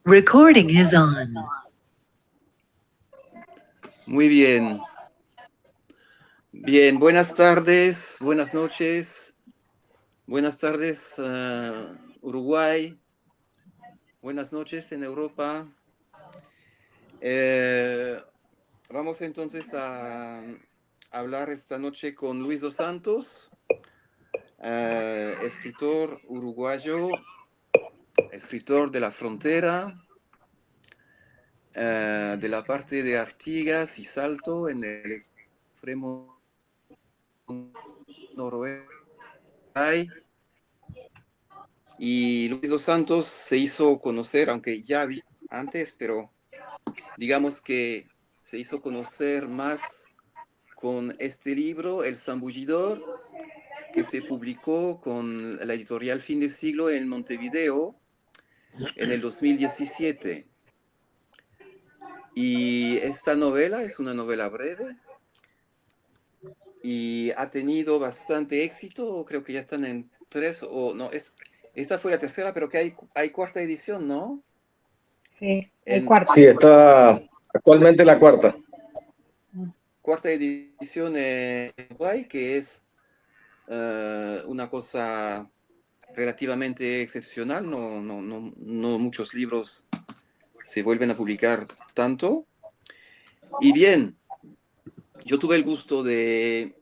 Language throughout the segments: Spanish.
Recording is on. Muy bien. Bien, buenas tardes, buenas noches. Buenas tardes, Uruguay. Buenas noches en Europa. Eh, Vamos entonces a hablar esta noche con Luis dos Santos, escritor uruguayo, escritor de La Frontera, de la parte de Artigas y Salto en el extremo noroeste. Y Luis dos Santos se hizo conocer, aunque ya vi antes, pero digamos que se hizo conocer más con este libro, El Zambullidor, que se publicó con la editorial Fin de Siglo en Montevideo en el 2017. Y esta novela es una novela breve y ha tenido bastante éxito. Creo que ya están en 3 o no, esta fue la tercera, pero que hay cuarta edición, ¿no? Sí, el En cuarto. Sí, está actualmente la cuarta. cuarta edición en Uruguay, que es una cosa relativamente excepcional. No muchos libros se vuelven a publicar tanto. Y bien, yo tuve el gusto de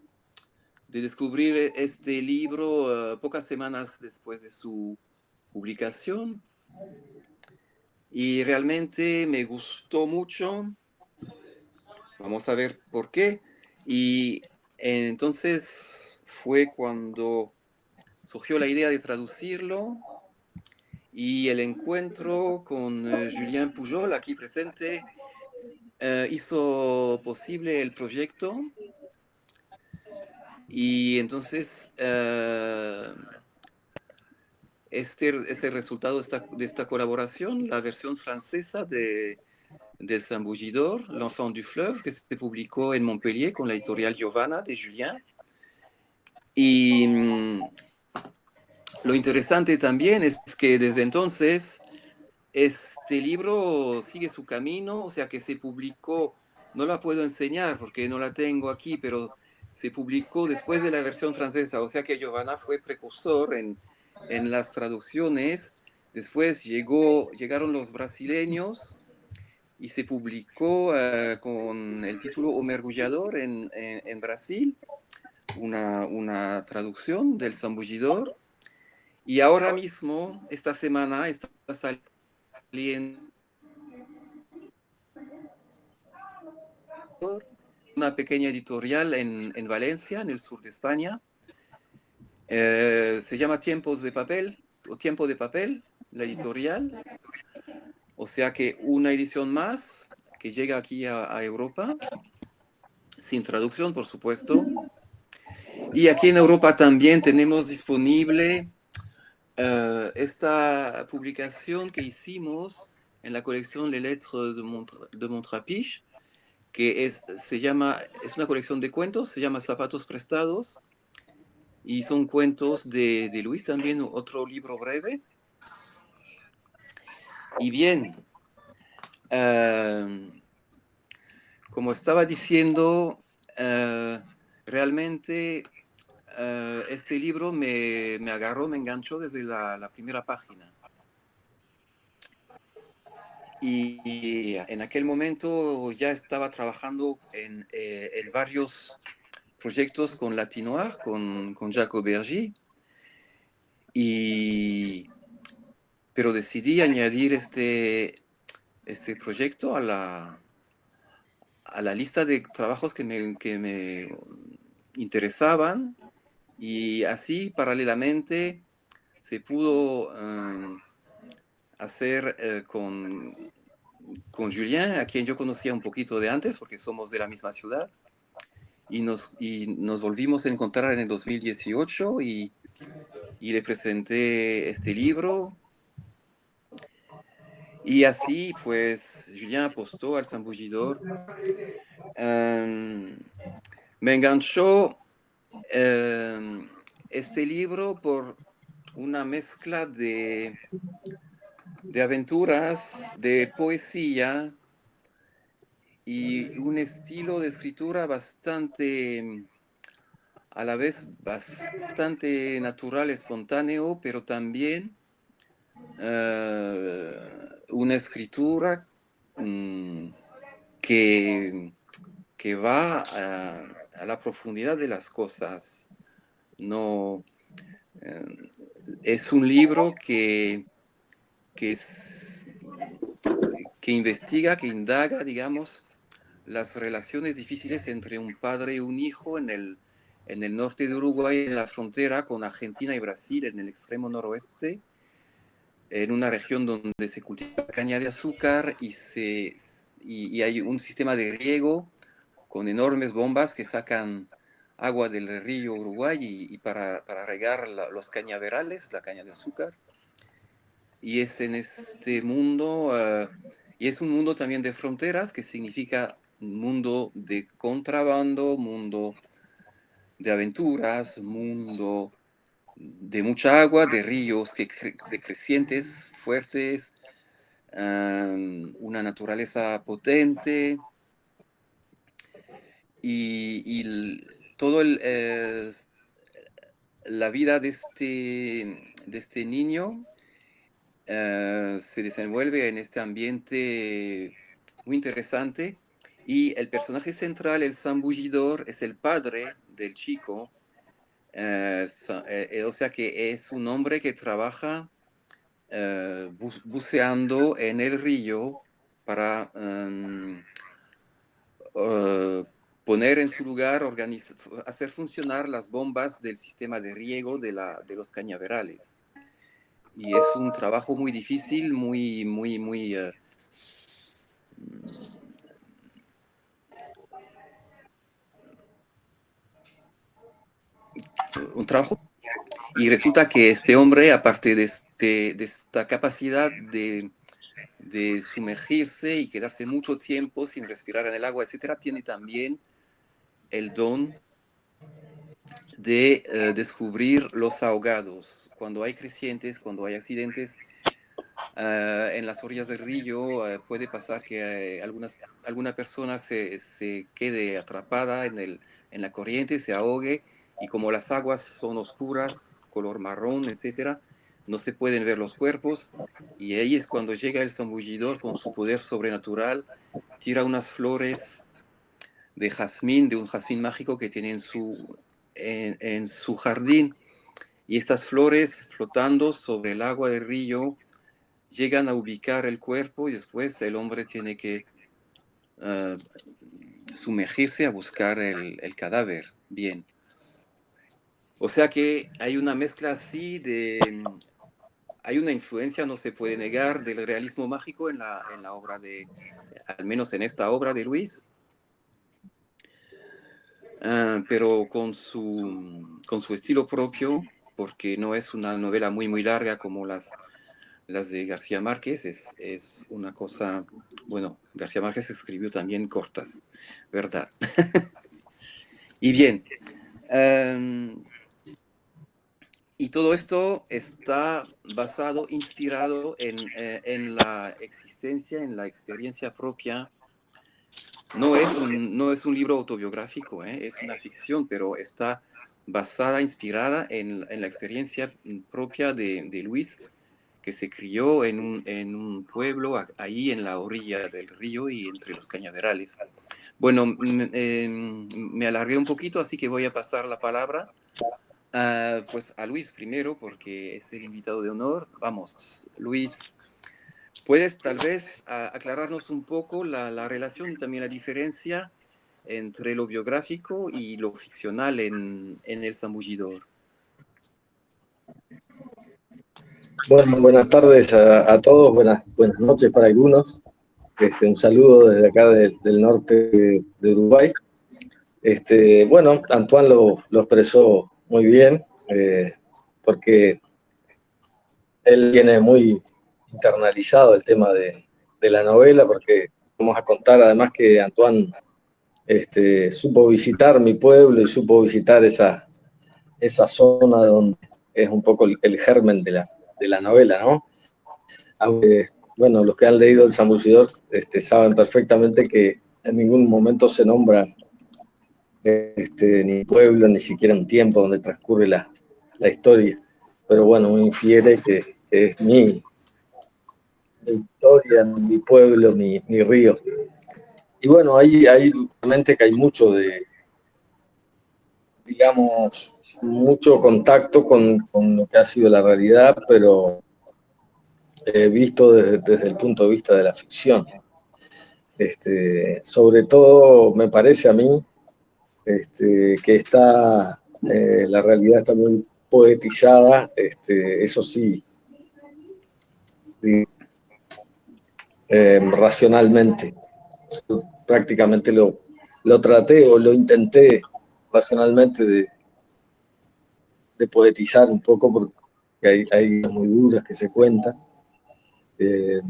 descubrir este libro pocas semanas después de su publicación y realmente me gustó mucho. Vamos a ver por qué. Y entonces fue cuando surgió la idea de traducirlo y el encuentro con Julien Pujol, aquí presente, hizo posible el proyecto. Y entonces este es el resultado de esta colaboración, la versión francesa del Zambullidor, L'Enfant du Fleuve, que se publicó en Montpellier con la editorial Giovanna de Julien. Y lo interesante también es que desde entonces este libro sigue su camino, o sea que se publicó, no la puedo enseñar porque no la tengo aquí, pero se publicó después de la versión francesa, o sea que Giovanna fue precursor en las traducciones. Después llegaron los brasileños y se publicó con el título O Mergullador en Brasil, una traducción del Zambullidor. Y ahora mismo, esta semana, está saliendo una pequeña editorial en Valencia, en el sur de España. Se llama Tiempos de Papel, o Tiempo de Papel, la editorial. O sea que una edición más que llega aquí a Europa, sin traducción, por supuesto. Y aquí en Europa también tenemos disponible esta publicación que hicimos en la colección Les Lettres de Montrapiche, que es una colección de cuentos, se llama Zapatos Prestados, y son cuentos de Luis también, otro libro breve. Y bien, como estaba diciendo, realmente este libro me agarró, me enganchó desde la primera página. Y en aquel momento ya estaba trabajando en varios proyectos con Latinoir, con Jacob Bergy, pero decidí añadir este proyecto a la lista de trabajos que me interesaban, y así paralelamente se pudo hacer con Julien, a quien yo conocía un poquito de antes porque somos de la misma ciudad, y nos volvimos a encontrar en el 2018 y le presenté este libro. Y así, pues, Julien apostó al Zambullidor. Me enganchó este libro por una mezcla de de aventuras, de poesía y un estilo de escritura bastante, a la vez bastante natural, espontáneo, pero también una escritura que, que va a la profundidad de las cosas. No, es un libro que investiga, que indaga, digamos, las relaciones difíciles entre un padre y un hijo en el norte de Uruguay, en la frontera con Argentina y Brasil, en el extremo noroeste, en una región donde se cultiva caña de azúcar y hay un sistema de riego con enormes bombas que sacan agua del río Uruguay y para regar los cañaverales, la caña de azúcar. Y es en este mundo, y es un mundo también de fronteras, que significa un mundo de contrabando, mundo de aventuras, mundo de mucha agua, de ríos, de crecientes fuertes, una naturaleza potente y todo la vida de este niño se desenvuelve en este ambiente muy interesante y el personaje central, el zambullidor, es el padre del chico, o sea que es un hombre que trabaja buceando en el río para poner en su lugar, hacer funcionar las bombas del sistema de riego de los cañaverales. Y es un trabajo muy difícil, un trabajo. Y resulta que este hombre, aparte de esta capacidad de sumergirse y quedarse mucho tiempo sin respirar en el agua, etcétera, tiene también el don de descubrir los ahogados. Cuando hay crecientes, cuando hay accidentes en las orillas del río, puede pasar que alguna persona se quede atrapada en la corriente, se ahogue, y como las aguas son oscuras, color marrón, etcétera, no se pueden ver los cuerpos, y ahí es cuando llega el zambullidor con su poder sobrenatural, tira unas flores de jazmín, de un jazmín mágico que tiene en su jardín, y estas flores flotando sobre el agua del río llegan a ubicar el cuerpo y después el hombre tiene que sumergirse a buscar el cadáver. Bien. O sea que hay una mezcla así hay una influencia, no se puede negar, del realismo mágico en la obra al menos en esta obra de Luis, pero con su estilo propio, porque no es una novela muy larga como las de García Márquez. Es una cosa, bueno, García Márquez escribió también cortas, ¿verdad? Y bien, y todo esto está inspirado en la existencia, en la experiencia propia. No es un libro autobiográfico, es una ficción, pero está inspirada en la experiencia propia de Luis, que se crió en un pueblo ahí en la orilla del río y entre los cañaverales. Bueno, me alargué un poquito, así que voy a pasar la palabra pues a Luis primero, porque es el invitado de honor. Vamos, Luis, ¿puedes tal vez aclararnos un poco la relación y también la diferencia entre lo biográfico y lo ficcional en El Zambullidor? Bueno, buenas tardes a todos, buenas noches para algunos. Un saludo desde acá del norte de Uruguay. Bueno, Antoine lo expresó muy bien, porque él tiene muy internalizado el tema de la novela, porque vamos a contar además que Antoine supo visitar mi pueblo y supo visitar esa zona donde es un poco el germen de la novela, ¿no? Aunque bueno, los que han leído El Zambullidor saben perfectamente que en ningún momento se nombra ni pueblo, ni siquiera un tiempo donde transcurre la historia. Pero bueno, uno infiere que es mi historia, mi pueblo, mi río. Y bueno, ahí realmente que hay mucho digamos, mucho contacto con lo que ha sido la realidad, pero visto desde el punto de vista de la ficción. Sobre todo, me parece a mí que la realidad está muy poetizada, eso sí, racionalmente. Prácticamente lo traté o lo intenté racionalmente de poetizar un poco, porque hay muy duras que se cuentan, que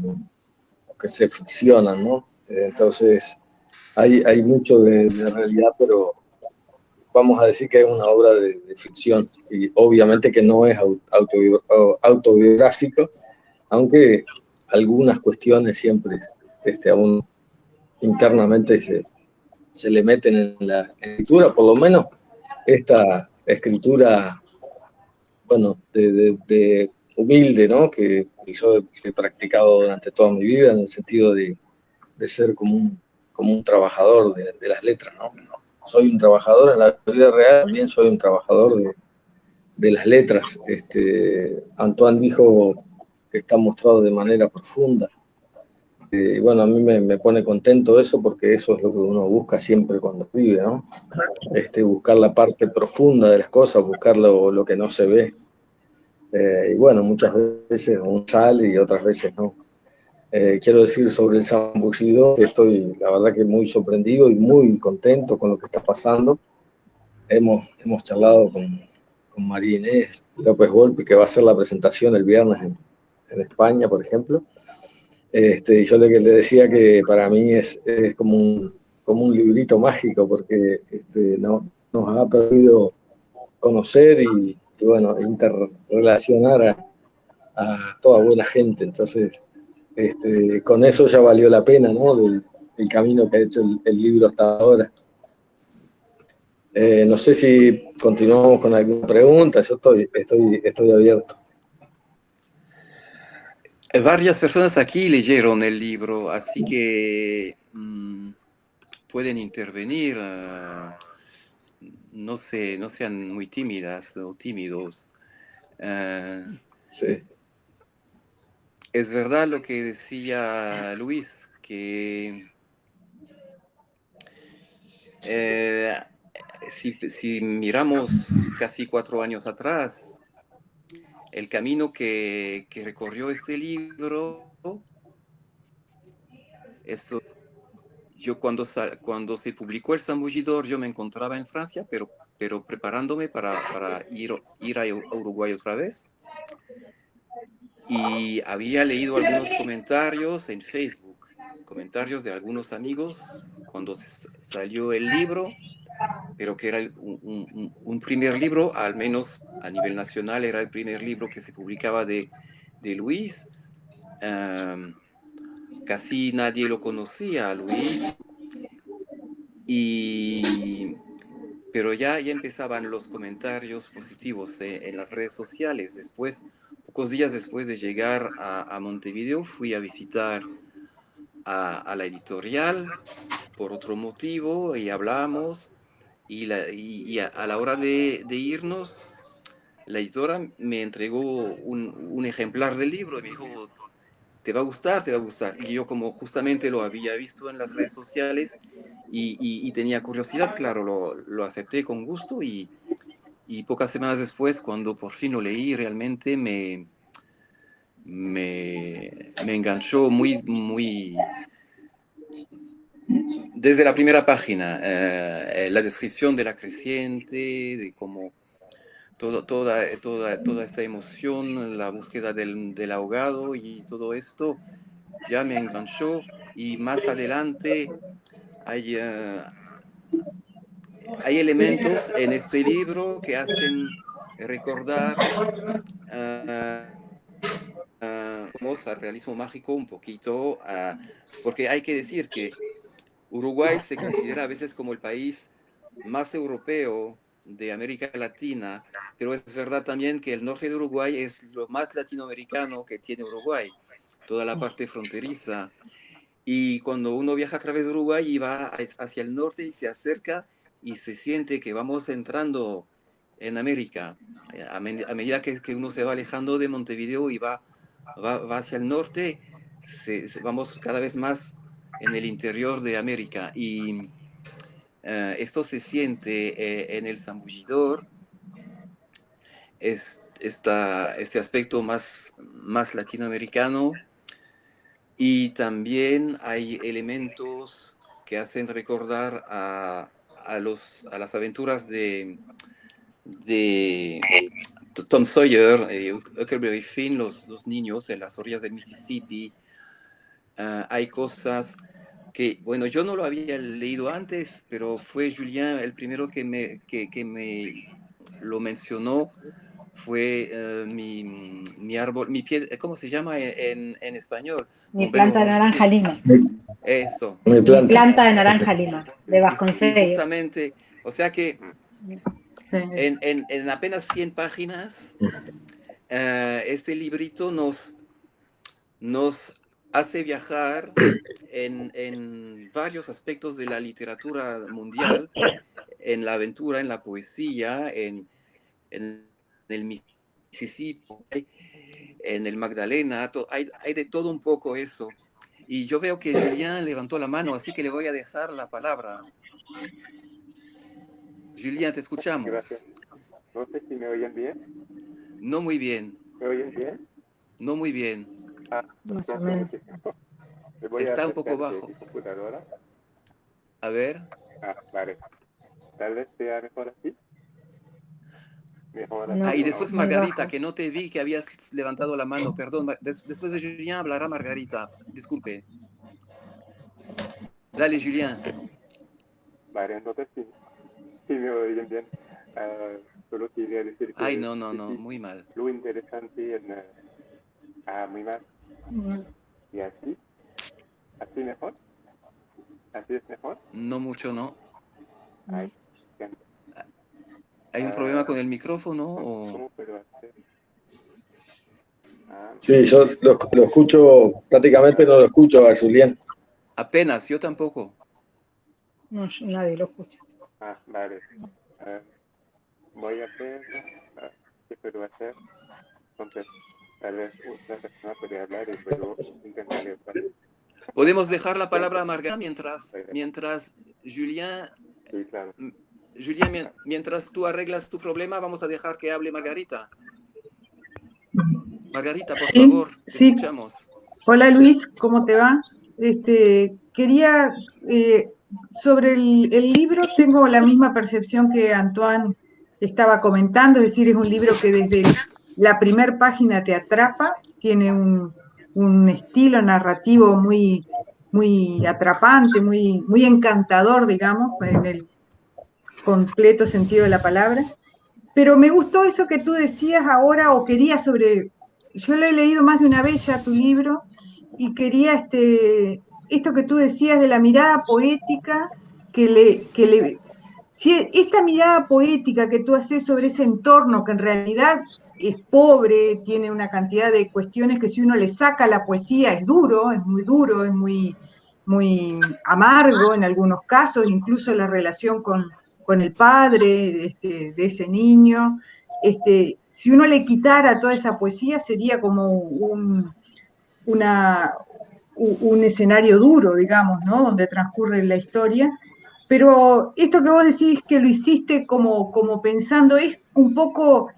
se ficcionan, ¿no? Entonces, hay mucho de realidad, pero vamos a decir que es una obra de ficción, y obviamente que no es autobiográfico, aunque algunas cuestiones siempre aún internamente se le meten en la escritura, por lo menos esta escritura, bueno, de humilde, ¿no? Que yo he practicado durante toda mi vida, en el sentido de ser como un trabajador de las letras, ¿no? Soy un trabajador en la vida real, también soy un trabajador de las letras. Antoine dijo que está mostrado de manera profunda. Bueno, a mí me pone contento eso, porque eso es lo que uno busca siempre cuando escribe, ¿no? Buscar la parte profunda de las cosas, buscar lo que no se ve. Y bueno, muchas veces uno sale y otras veces no. Quiero decir sobre El Zambullido que estoy, la verdad, que muy sorprendido y muy contento con lo que está pasando. Hemos charlado con María Inés López Volpi, que va a hacer la presentación el viernes en España, por ejemplo. Y yo le decía que para mí es como un librito mágico, porque nos ha permitido conocer y bueno, interrelacionar a toda buena gente. Entonces, con eso ya valió la pena, ¿no? El camino que ha hecho el libro hasta ahora. No sé si continuamos con alguna pregunta, yo estoy abierto. Varias personas aquí leyeron el libro, así que pueden intervenir. No sean muy tímidas o tímidos. Sí. Es verdad lo que decía Luis, que si miramos casi 4 años atrás, el camino que recorrió este libro, eso, yo cuando se publicó El Zambullidor, yo me encontraba en Francia, pero preparándome para ir a Uruguay otra vez. Y había leído algunos comentarios en Facebook, comentarios de algunos amigos cuando salió el libro, pero que era un primer libro, al menos a nivel nacional, era el primer libro que se publicaba de Luis. Casi nadie lo conocía a Luis, pero ya empezaban los comentarios positivos en las redes sociales. Después, pocos días después de llegar a Montevideo, fui a visitar a la editorial por otro motivo y hablamos. Y a la hora de irnos, la editora me entregó un ejemplar del libro y me dijo, te va a gustar, te va a gustar. Y yo, como justamente lo había visto en las redes sociales y tenía curiosidad, claro, lo acepté con gusto, y pocas semanas después, cuando por fin lo leí, realmente me enganchó muy, muy, desde la primera página. La descripción de la creciente, de cómo toda esta emoción, la búsqueda del ahogado y todo esto ya me enganchó. Y más adelante hay elementos en este libro que hacen recordar vamos al realismo mágico un poquito, porque hay que decir que Uruguay se considera a veces como el país más europeo de América Latina, pero es verdad también que el norte de Uruguay es lo más latinoamericano que tiene Uruguay, toda la parte fronteriza. Y cuando uno viaja a través de Uruguay y va hacia el norte y se acerca y se siente que vamos entrando en América, a medida que uno se va alejando de Montevideo y va hacia el norte, vamos cada vez más en el interior de América. Y esto se siente en el zambullidor, este aspecto más latinoamericano, y también hay elementos que hacen recordar a las aventuras de Tom Sawyer, Huckleberry Finn, los niños en las orillas del Mississippi. Hay cosas que, bueno, yo no lo había leído antes, pero fue Julien el primero que me lo mencionó. Fue mi árbol, mi pie, ¿cómo se llama en español? Mi Mon bel planta de naranja orange. lima. Eso. Mi Mi planta. planta de naranja lima, de Y Vasconcelos. justamente, o sea que Sí. en apenas 100 páginas, este librito nos hace viajar en varios aspectos de la literatura mundial, en la aventura, en la poesía, en el Mississippi, en el Magdalena, hay de todo un poco eso. Y yo veo que Julien levantó la mano, así que le voy a dejar la palabra. Julien, te escuchamos. Gracias. No sé si me oyen bien. No muy bien. ¿Me oyen bien? No muy bien. Más o Siento menos. muchísimo. Me voy a Está un poco acercar de bajo. mi computadora. A ver. Vale. Tal vez sea mejor así. Mejor así. No, Y después muy Margarita, bajo. que no te vi que habías levantado la mano. Perdón, después de Julien hablará Margarita. Disculpe. Dale, Julien. Vale, entonces sí me oyen bien. Solo quería decir que Ay, no, sí, muy mal. lo interesante en... muy mal. Y así. ¿Así mejor? ¿Así es mejor? No mucho, no. Ay, bien. ¿Hay un problema con el micrófono o...? ¿Cómo puedo hacer? Sí, yo lo escucho, prácticamente no lo escucho a Julien. Apenas, yo tampoco. No, nadie lo escucha. Vale. Voy a hacer... ¿qué puedo hacer? Entonces, tal vez otra persona puede hablar y luego intentaré otra vez. Podemos dejar la palabra a Margarita mientras Julien... Sí, claro. Julien, mientras tú arreglas tu problema, vamos a dejar que hable Margarita. Margarita, por favor, te Sí. escuchamos. Hola Luis, ¿cómo te va? Quería, sobre el libro, tengo la misma percepción que Antoine estaba comentando, es decir, es un libro que desde la primera página te atrapa, tiene un estilo narrativo muy, muy atrapante, muy, muy encantador, digamos, en el completo sentido de la palabra. Pero me gustó eso que tú decías ahora, o quería sobre, yo lo he leído más de una vez ya tu libro, y quería esto que tú decías de la mirada poética, si esta mirada poética que tú haces sobre ese entorno que en realidad es pobre, tiene una cantidad de cuestiones que si uno le saca la poesía es duro, es muy, muy amargo en algunos casos, incluso la relación con el padre de ese niño. Si uno le quitara toda esa poesía sería como un escenario duro, digamos, ¿no? Donde transcurre la historia. Pero esto que vos decís que lo hiciste como pensando, es un poco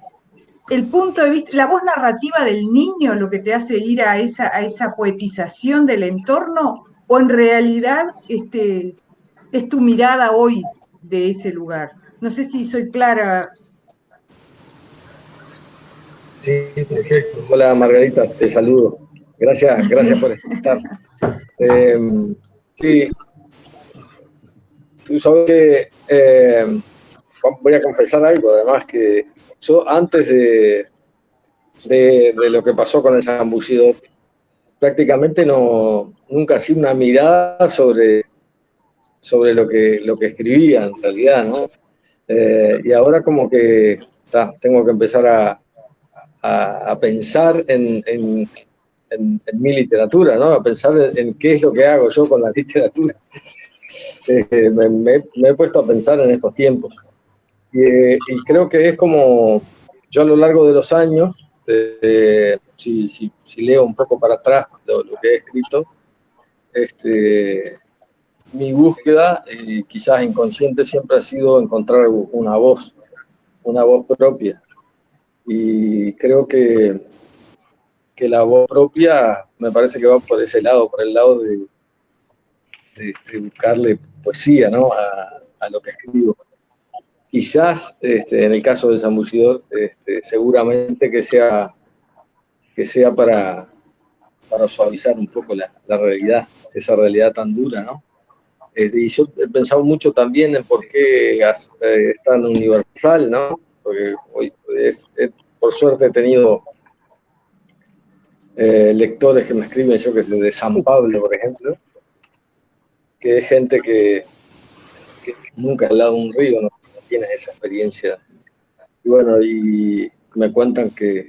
el punto de vista, la voz narrativa del niño lo que te hace ir a esa poetización del entorno, o en realidad es tu mirada hoy de ese lugar. No sé si soy clara. Sí, perfecto. Hola Margarita, te saludo. Gracias por estar. Sí, tú sabes que voy a confesar algo, además, que yo antes de lo que pasó con el Zambullidor, prácticamente nunca hacía una mirada sobre lo que escribía en realidad, ¿no? Y ahora como que tengo que empezar a pensar en mi literatura, ¿no? A pensar en qué es lo que hago yo con la literatura. Me he puesto a pensar en estos tiempos. Y creo que es como yo a lo largo de los años, si leo un poco para atrás lo que he escrito, mi búsqueda, quizás inconsciente, siempre ha sido encontrar una voz propia. Y creo que la voz propia me parece que va por ese lado, por el lado de buscarle poesía, ¿no? a lo que escribo. Quizás, en el caso de Zambucidor, seguramente que sea para suavizar un poco la realidad, esa realidad tan dura, ¿no? Y yo he pensado mucho también en por qué es tan universal, ¿no? Porque hoy por suerte he tenido lectores que me escriben, yo que sé, de San Pablo, por ejemplo, que es gente que nunca al lado de un río, no tiene esa experiencia. Y bueno, y me cuentan que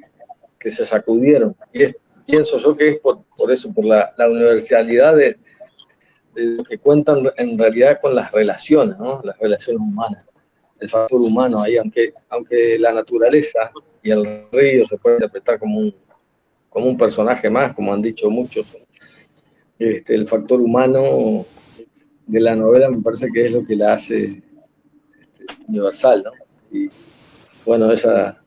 se sacudieron. Y pienso yo que es por eso, por la universalidad de lo que cuentan en realidad con las relaciones, ¿no? Las relaciones humanas, el factor humano ahí, aunque la naturaleza y el río se puede interpretar como un personaje más, como han dicho muchos, el factor humano de la novela me parece que es lo que la hace universal, ¿no? Y bueno, esa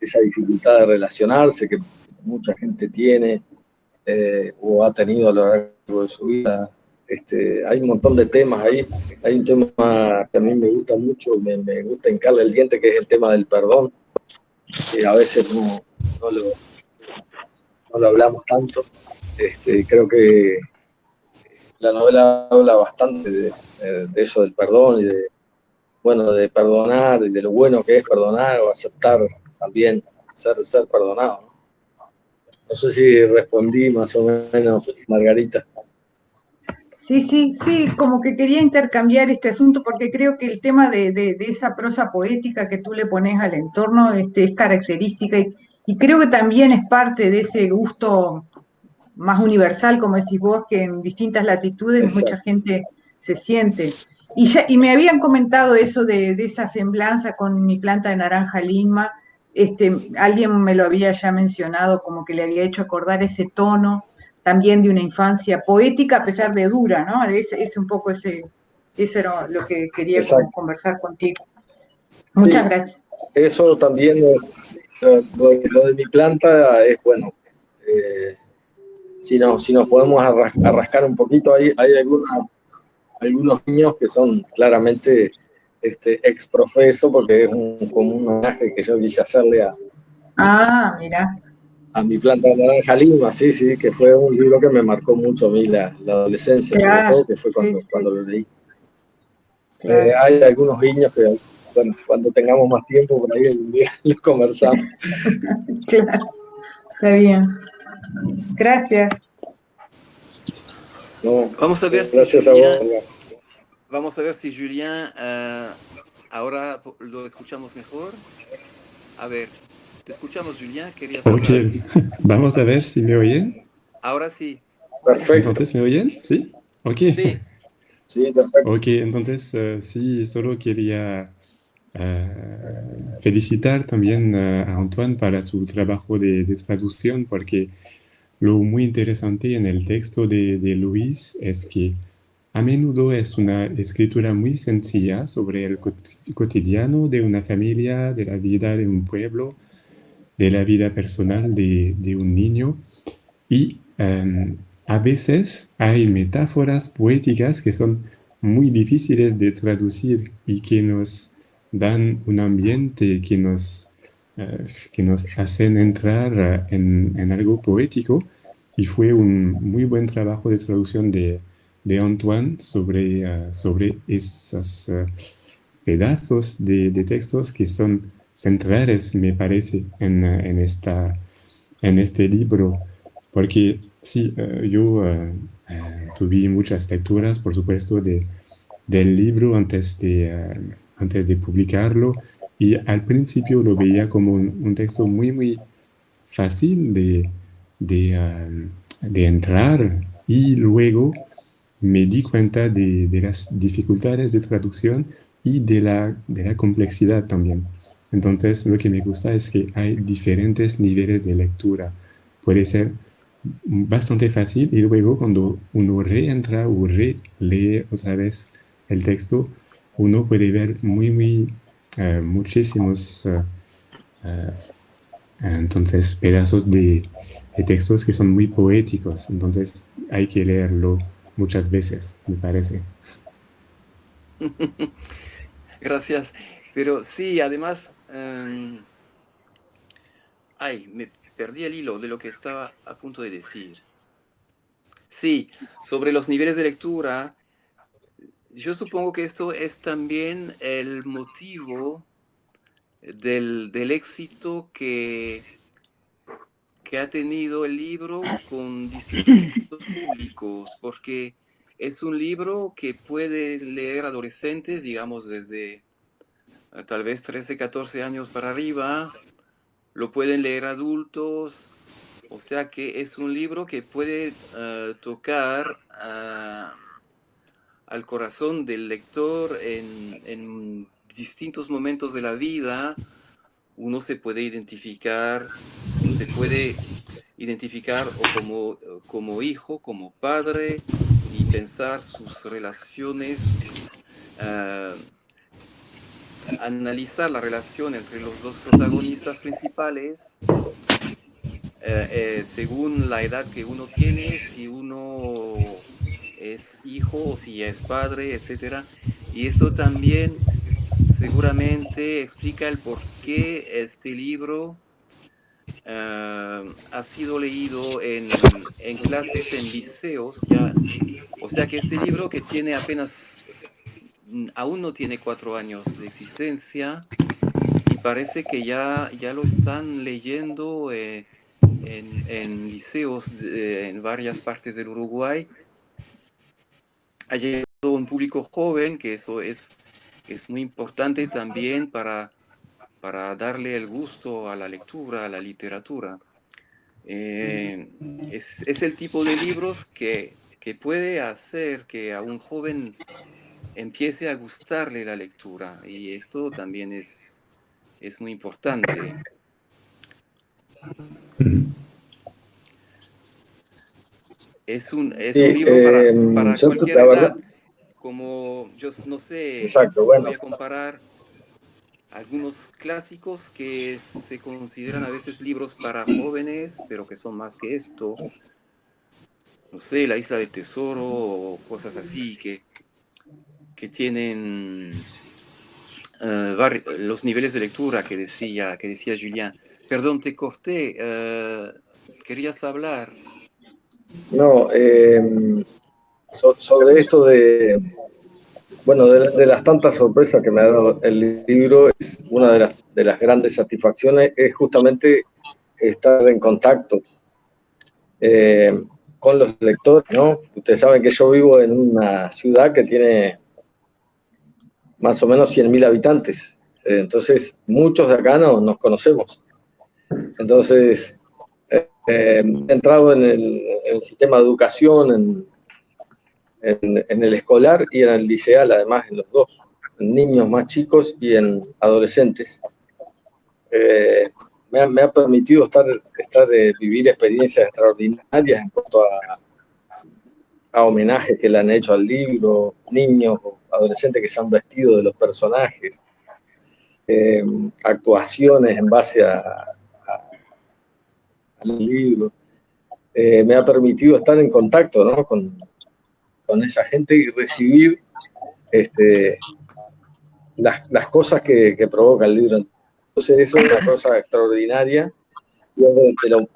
dificultad de relacionarse que mucha gente tiene o ha tenido a lo largo de su vida. Hay un montón de temas ahí. Hay un tema que a mí me gusta mucho, me gusta hincarle el diente, que es el tema del perdón, que a veces no lo hablamos tanto. Creo que la novela habla bastante de eso del perdón y de perdonar y de lo bueno que es perdonar o aceptar también ser perdonado, ¿no? No sé si respondí más o menos, Margarita. Sí, como que quería intercambiar este asunto porque creo que el tema de esa prosa poética que tú le pones al entorno es característica y creo que también es parte de ese gusto más universal, como decís vos, que en distintas latitudes Exacto. mucha gente se siente. Y me habían comentado eso de esa semblanza con mi planta de naranja lima, alguien me lo había ya mencionado, como que le había hecho acordar ese tono también de una infancia poética a pesar de dura, ¿no? Es un poco eso era lo que quería como conversar contigo. Muchas gracias. Eso también es, lo de mi planta es bueno. Si nos podemos arrascar un poquito, hay algunos niños que son claramente exprofeso, porque es como un homenaje que yo quise hacerle Mira. A mi planta de naranja lima, sí, que fue un libro que me marcó mucho a mí la adolescencia, sobre todo, que fue cuando lo leí. Hay algunos niños que, bueno, cuando tengamos más tiempo, por ahí el día los conversamos. Claro, está bien. Gracias. No, vamos a ver gracias si a Julien, vos. vamos a ver si Julien ahora lo escuchamos mejor. A ver, te escuchamos, Julien, querías hablar. Ok, vamos a ver si me oyen. Ahora sí. Perfecto. Entonces, ¿me oyen? ¿Sí? Ok. Sí. Sí, perfecto. Ok, entonces sí, solo quería felicitar también a Antoine para su trabajo de traducción, porque lo muy interesante en el texto de Luis es que a menudo es una escritura muy sencilla sobre el cotidiano de una familia, de la vida de un pueblo, de la vida personal de un niño. Y a veces hay metáforas poéticas que son muy difíciles de traducir y que nos dan un ambiente que nos hacen entrar en algo poético. Y fue un muy buen trabajo de traducción de Antoine sobre esos pedazos de textos que son centrales, me parece, en este libro. Porque Sí, yo tuve muchas lecturas, por supuesto, del libro antes de publicarlo, y al principio lo veía como un texto muy, muy fácil de entrar, y luego me di cuenta de las dificultades de traducción y de la complejidad también. Entonces, lo que me gusta es que hay diferentes niveles de lectura. Puede ser bastante fácil, y luego cuando uno reentra o relee otra vez el texto, uno puede ver muchísimos entonces pedazos de textos que son muy poéticos. Entonces hay que leerlo muchas veces, me parece. Gracias. Pero sí, además, me perdí el hilo de lo que estaba a punto de decir. Sí, sobre los niveles de lectura, yo supongo que esto es también el motivo del éxito que ha tenido el libro con distintos públicos, porque es un libro que puede leer adolescentes, digamos, desde tal vez 13, 14 años para arriba, lo pueden leer adultos, o sea que es un libro que puede tocar al corazón del lector en distintos momentos de la vida. Uno se puede identificar o como hijo, como padre, y pensar sus relaciones, ah, analizar la relación entre los dos protagonistas principales, según la edad que uno tiene, si uno es hijo o si ya es padre, etc. Y esto también seguramente explica el por qué este libro ha sido leído en clases, en liceos, ya. O sea que este libro, que tiene aún no tiene 4 años de existencia, y parece que ya lo están leyendo en liceos en varias partes del Uruguay. Ha llegado un público joven, que eso es muy importante también para darle el gusto a la lectura, a la literatura. Es el tipo de libros que puede hacer que a un joven empiece a gustarle la lectura, y esto también es muy importante. Es un Sí, libro para yo cualquier la verdad, edad. Como yo no sé, exacto, bueno, voy a comparar algunos clásicos que se consideran a veces libros para jóvenes, pero que son más que esto. No sé, La Isla de Tesoro o cosas así que tienen los niveles de lectura que decía Julián. Perdón, te corté. ¿Querías hablar? no, sobre esto bueno, de las tantas sorpresas que me ha dado el libro, es una de las grandes satisfacciones, es justamente estar en contacto con los lectores, ¿no? Ustedes saben que yo vivo en una ciudad que tiene más o menos 100.000 habitantes, entonces muchos de acá no nos conocemos. Entonces, he entrado en el sistema de educación, en el escolar y en el liceal, además, en los dos, en niños más chicos y en adolescentes. Me ha permitido vivir experiencias extraordinarias en cuanto a homenajes que le han hecho al libro, niños o adolescentes que se han vestido de los personajes, actuaciones en base al libro. Me ha permitido estar en contacto, ¿no? con esa gente y recibir las cosas que provoca el libro. Entonces eso es una cosa extraordinaria y es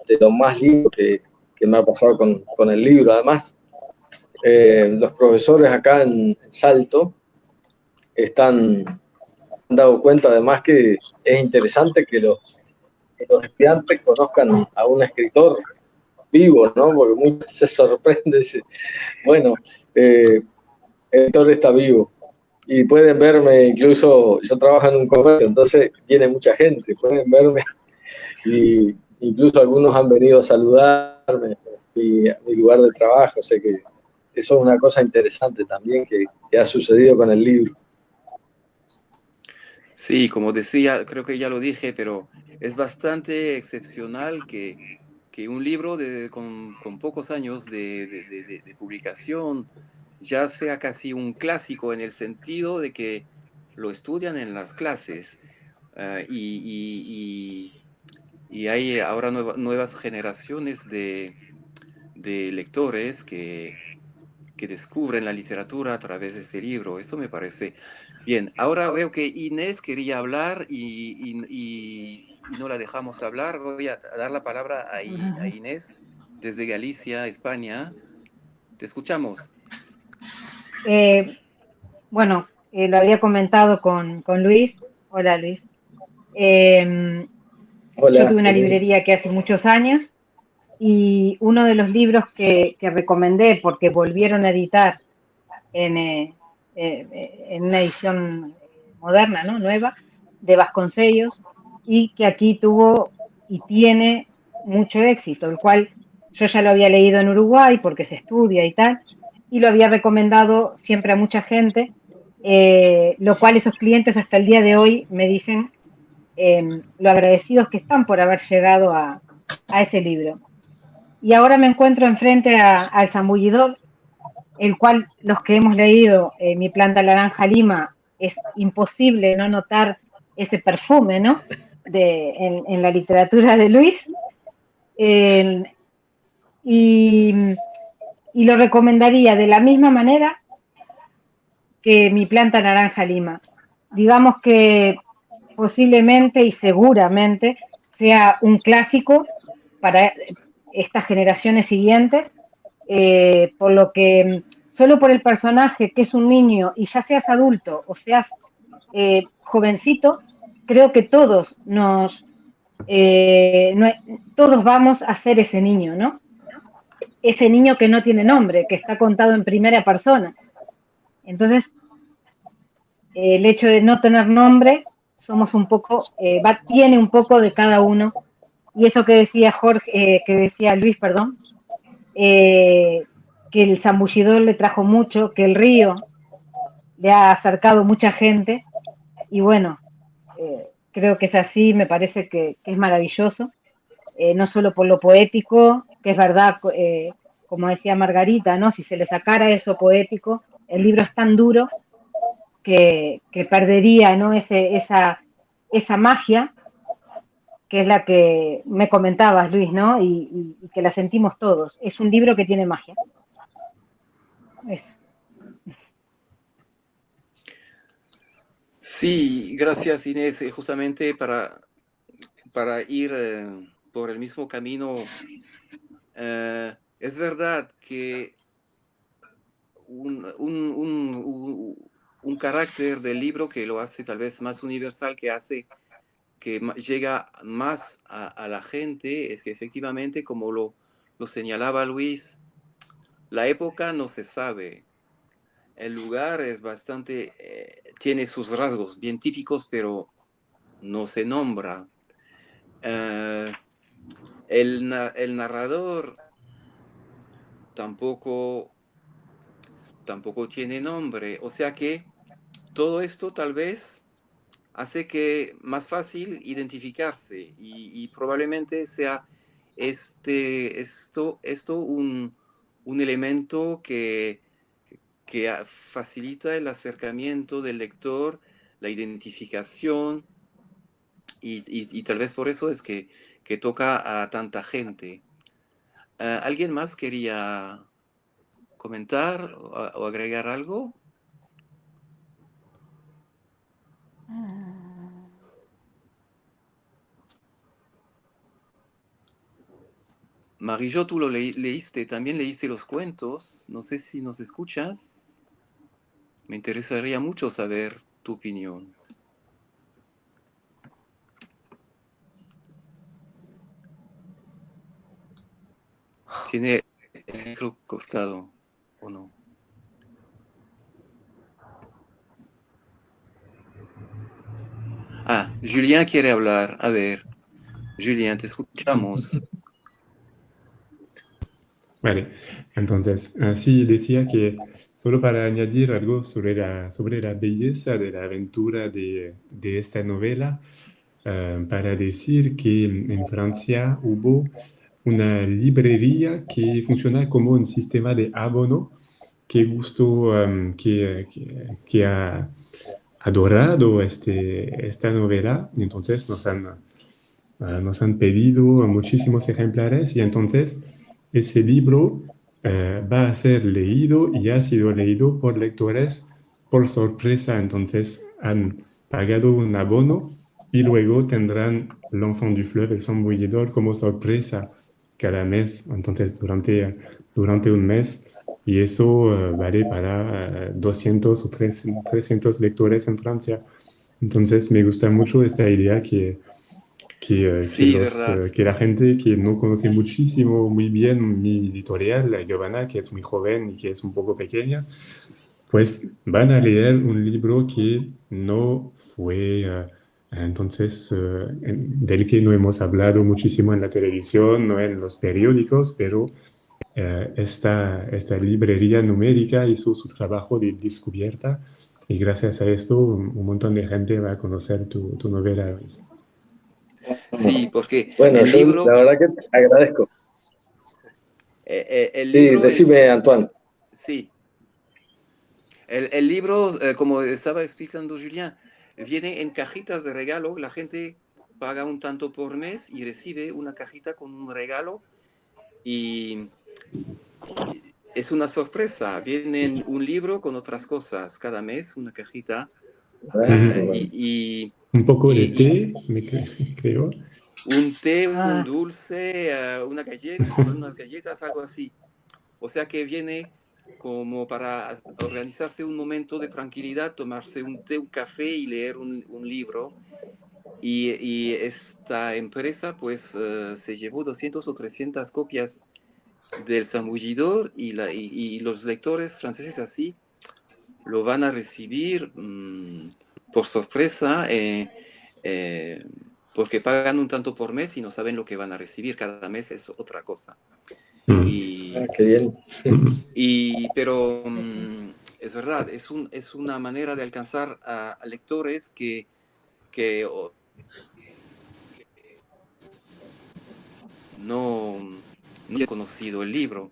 de lo más lindo que me ha pasado con el libro. Además, los profesores acá en Salto han dado cuenta además que es interesante que los estudiantes conozcan a un escritor. vivo, ¿no? Porque muchas veces se sorprende, dice, bueno, el lector está vivo. Y pueden verme, incluso yo trabajo en un comercio, entonces viene mucha gente, pueden verme y incluso algunos han venido a saludarme a mi lugar de trabajo, o sea que eso es una cosa interesante también que ha sucedido con el libro. Sí, como decía, creo que ya lo dije, pero es bastante excepcional que un libro con pocos años de publicación ya sea casi un clásico en el sentido de que lo estudian en las clases. Y hay ahora nuevas generaciones de lectores que descubren la literatura a través de este libro. Esto me parece bien. Ahora veo que Inés quería hablar y no la dejamos hablar. Voy a dar la palabra a Inés desde Galicia, España. Te escuchamos. Bueno, lo había comentado con Luis. Hola, Luis. Yo Hola, tuve una Inés. librería que hace muchos años y uno de los libros que recomendé porque volvieron a editar en una edición moderna, ¿no? Nueva, de Vasconcellos, y que aquí tuvo y tiene mucho éxito, el cual yo ya lo había leído en Uruguay porque se estudia y tal, y lo había recomendado siempre a mucha gente, lo cual esos clientes hasta el día de hoy me dicen lo agradecidos que están por haber llegado a ese libro. Y ahora me encuentro enfrente al Zambullidor, el cual los que hemos leído Mi planta naranja lima, es imposible no notar ese perfume, ¿no? En la literatura de Luis. Eh, y, y lo recomendaría de la misma manera que Mi planta naranja lima. Digamos que posiblemente y seguramente sea un clásico para estas generaciones siguientes, por lo que solo por el personaje que es un niño y ya seas adulto o seas jovencito, creo que todos vamos a ser ese niño, ¿no? Ese niño que no tiene nombre, que está contado en primera persona. Entonces, el hecho de no tener nombre, somos un poco, tiene un poco de cada uno. Y eso que decía Jorge, que decía Luis, perdón, que el zambullidor le trajo mucho, que el río le ha acercado mucha gente. Y bueno, creo que es así, me parece que es maravilloso, no solo por lo poético, que es verdad, como decía Margarita, ¿no? Si se le sacara eso poético, el libro es tan duro que perdería, ¿no? Esa magia que es la que me comentabas, Luis, ¿no? Y que la sentimos todos. Es un libro que tiene magia. Eso. Sí, gracias Inés. Justamente para ir por el mismo camino, es verdad que un carácter del libro que lo hace tal vez más universal, que hace que llega más a la gente, es que efectivamente, como lo señalaba Luis, la época no se sabe. El lugar es bastante, tiene sus rasgos bien típicos, pero no se nombra. El narrador tampoco tiene nombre. O sea que todo esto tal vez hace que más fácil identificarse y probablemente sea esto un elemento que facilita el acercamiento del lector, la identificación y tal vez por eso es que toca a tanta gente. ¿Alguien más quería comentar o agregar algo? Marillo, tú lo leíste, también leíste los cuentos. No sé si nos escuchas. Me interesaría mucho saber tu opinión. Tiene el micro cortado, ¿o no? Ah, Julien quiere hablar. A ver, Julien, te escuchamos. Vale, entonces, sí decía que solo para añadir algo sobre la belleza de la aventura de esta novela, para decir que en Francia hubo una librería que funciona como un sistema de abono que gustó, que ha adorado esta novela, y entonces nos han pedido muchísimos ejemplares y entonces ese libro va a ser leído y ha sido leído por lectores por sorpresa. Entonces han pagado un abono y luego tendrán L'Enfant du Fleuve, el zambullidor, como sorpresa cada mes. Entonces durante un mes. Y eso vale para 200 o 300 lectores en Francia. Entonces me gusta mucho esta idea Sí, verdad. que la gente que no conoce muchísimo, muy bien mi editorial, la Giovanna, que es muy joven y que es un poco pequeña, pues van a leer un libro que no fue, del que no hemos hablado muchísimo en la televisión, no en los periódicos, pero esta librería numérica hizo su trabajo de descubierta y gracias a esto un montón de gente va a conocer tu novela, Luis. Sí, porque Bueno, el yo la libro, verdad que te agradezco. el Sí, libro, decime, Antoine. sí, el libro, como estaba explicando Julien, viene en cajitas de regalo. La gente paga un tanto por mes y recibe una cajita con un regalo y es una sorpresa. Viene un libro con otras cosas cada mes, una cajita Bueno, eh, bueno. y, Un poco de y- y té, creo. un té, un Ah, dulce, una galleta, unas galletas, algo así. O sea que viene como para organizarse un momento de tranquilidad, tomarse un té, un café y leer un libro. Y esta empresa pues se llevó 200 o 300 copias del zambullidor y los lectores franceses así lo van a recibir por sorpresa eh, porque pagan un tanto por mes y no saben lo que van a recibir. Cada mes es otra cosa. Mm. Ah, Y, qué bien. pero sí. es verdad, es una manera de alcanzar a lectores que no, no he conocido el libro.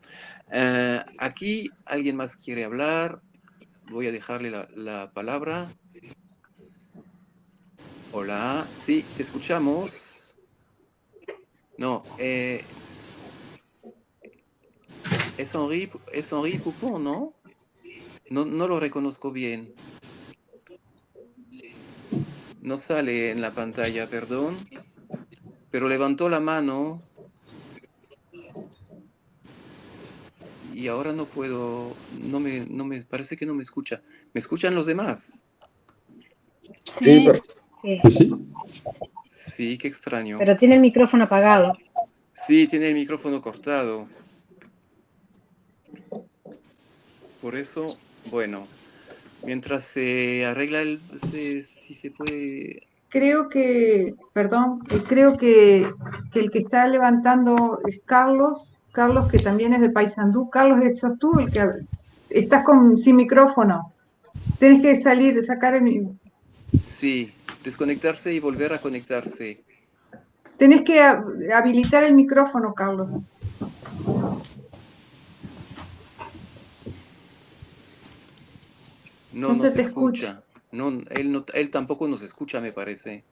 Aquí alguien más quiere hablar. Voy a dejarle la palabra. Hola, sí, te escuchamos. No, es Henri Poupon, ¿no? ¿no? No lo reconozco bien. No sale en la pantalla, perdón. Pero levantó la mano y ahora no puedo, parece que no me escucha. ¿Me escuchan los demás? Sí, Sí, sí, Sí, sí. Sí, qué extraño. pero tiene el micrófono apagado. Sí, tiene el micrófono cortado. Por eso, bueno, mientras se arregla si se puede. Creo que, perdón, creo que el que está levantando es Carlos, Carlos que también es de Paysandú. Carlos, ¿sos tú el que estás sin micrófono? Tienes que salir, Sí, desconectarse y volver a conectarse. tenés que habilitar el micrófono, Carlos. No No se nos te escucha. escucha. No, él tampoco nos escucha, me parece.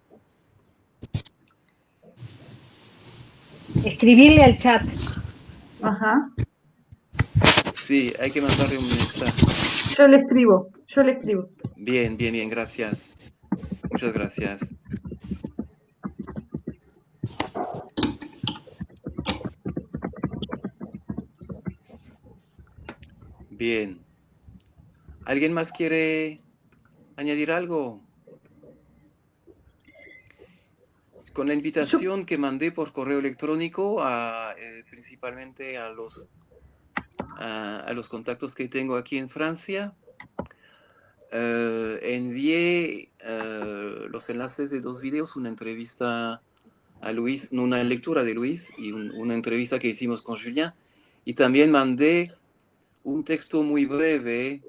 Escribirle al chat. Ajá. Sí, hay que mandarle un mensaje. Yo le escribo. Bien, bien, bien, gracias. Muchas gracias. Bien. ¿Alguien más quiere añadir algo? con la invitación que mandé por correo electrónico, principalmente a los contactos que tengo aquí en Francia, envié los enlaces de 2 videos, una entrevista a Luis, una lectura de Luis y una entrevista que hicimos con Julien, y también mandé un texto muy breve.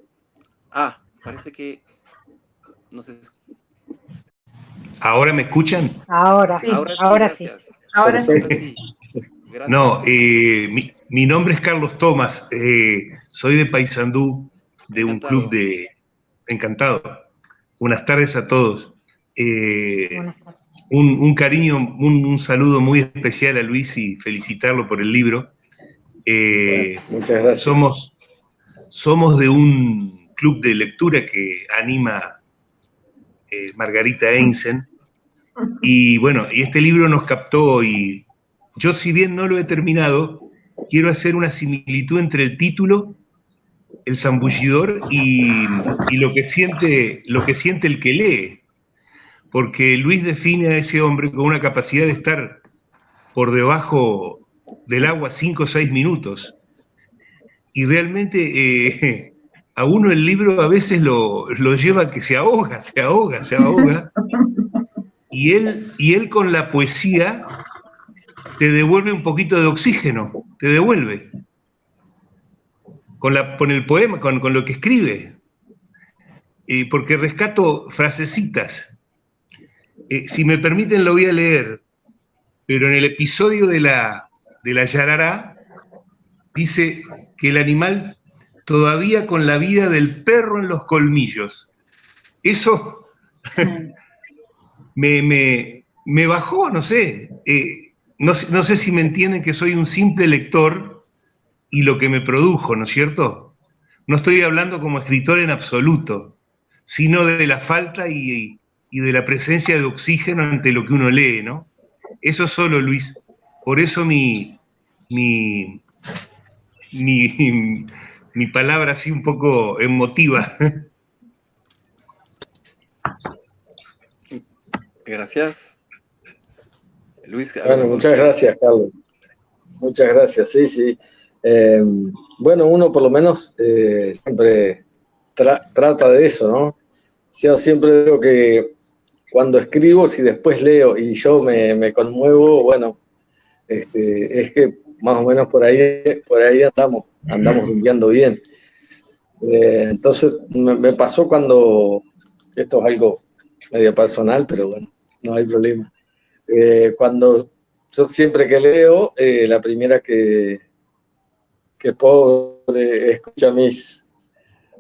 Parece que no sé. ¿Ahora me escuchan? Ahora, Sí, Ahora sí, ahora sí. gracias. ahora sí. Ahora sí. Gracias. No, mi nombre es Carlos Tomás, soy de Paysandú, de un Encantado. club de... Encantado. Buenas tardes a todos. Buenas tardes. Un cariño, un saludo muy especial a Luis y felicitarlo por el libro. Bueno, muchas gracias. Somos de un club de lectura que anima Margarita Einsen, y bueno, y este libro nos captó, y yo, si bien no lo he terminado, quiero hacer una similitud entre el título, El zambullidor, y lo que siente el que lee, porque Luis define a ese hombre con una capacidad de estar por debajo del agua 5 o 6 minutos, y realmente a uno el libro a veces lo lleva a que se ahoga, y él con la poesía te devuelve un poquito de oxígeno, te devuelve, con el poema, con lo que escribe, porque rescato frasecitas. Si me permiten lo voy a leer, pero en el episodio de la yarará dice que el animal todavía con la vida del perro en los colmillos. Eso me bajó, no sé. No sé si me entienden que soy un simple lector y lo que me produjo, ¿no es cierto? No estoy hablando como escritor en absoluto, sino de la falta y de la presencia de oxígeno ante lo que uno lee, ¿no? Eso solo, Luis. Por eso mi palabra así un poco emotiva. Gracias. Luis, Bueno, muchas gracias, Carlos. Muchas gracias, sí. Bueno, uno por lo menos siempre trata de eso, ¿no? Yo siempre digo que cuando escribo, si después leo y yo me conmuevo, bueno, es que más o menos por ahí andamos rumbeando bien. Entonces me pasó cuando, esto es algo medio personal, pero bueno, no hay problema. Cuando yo siempre que leo, la primera que pobre escucha mis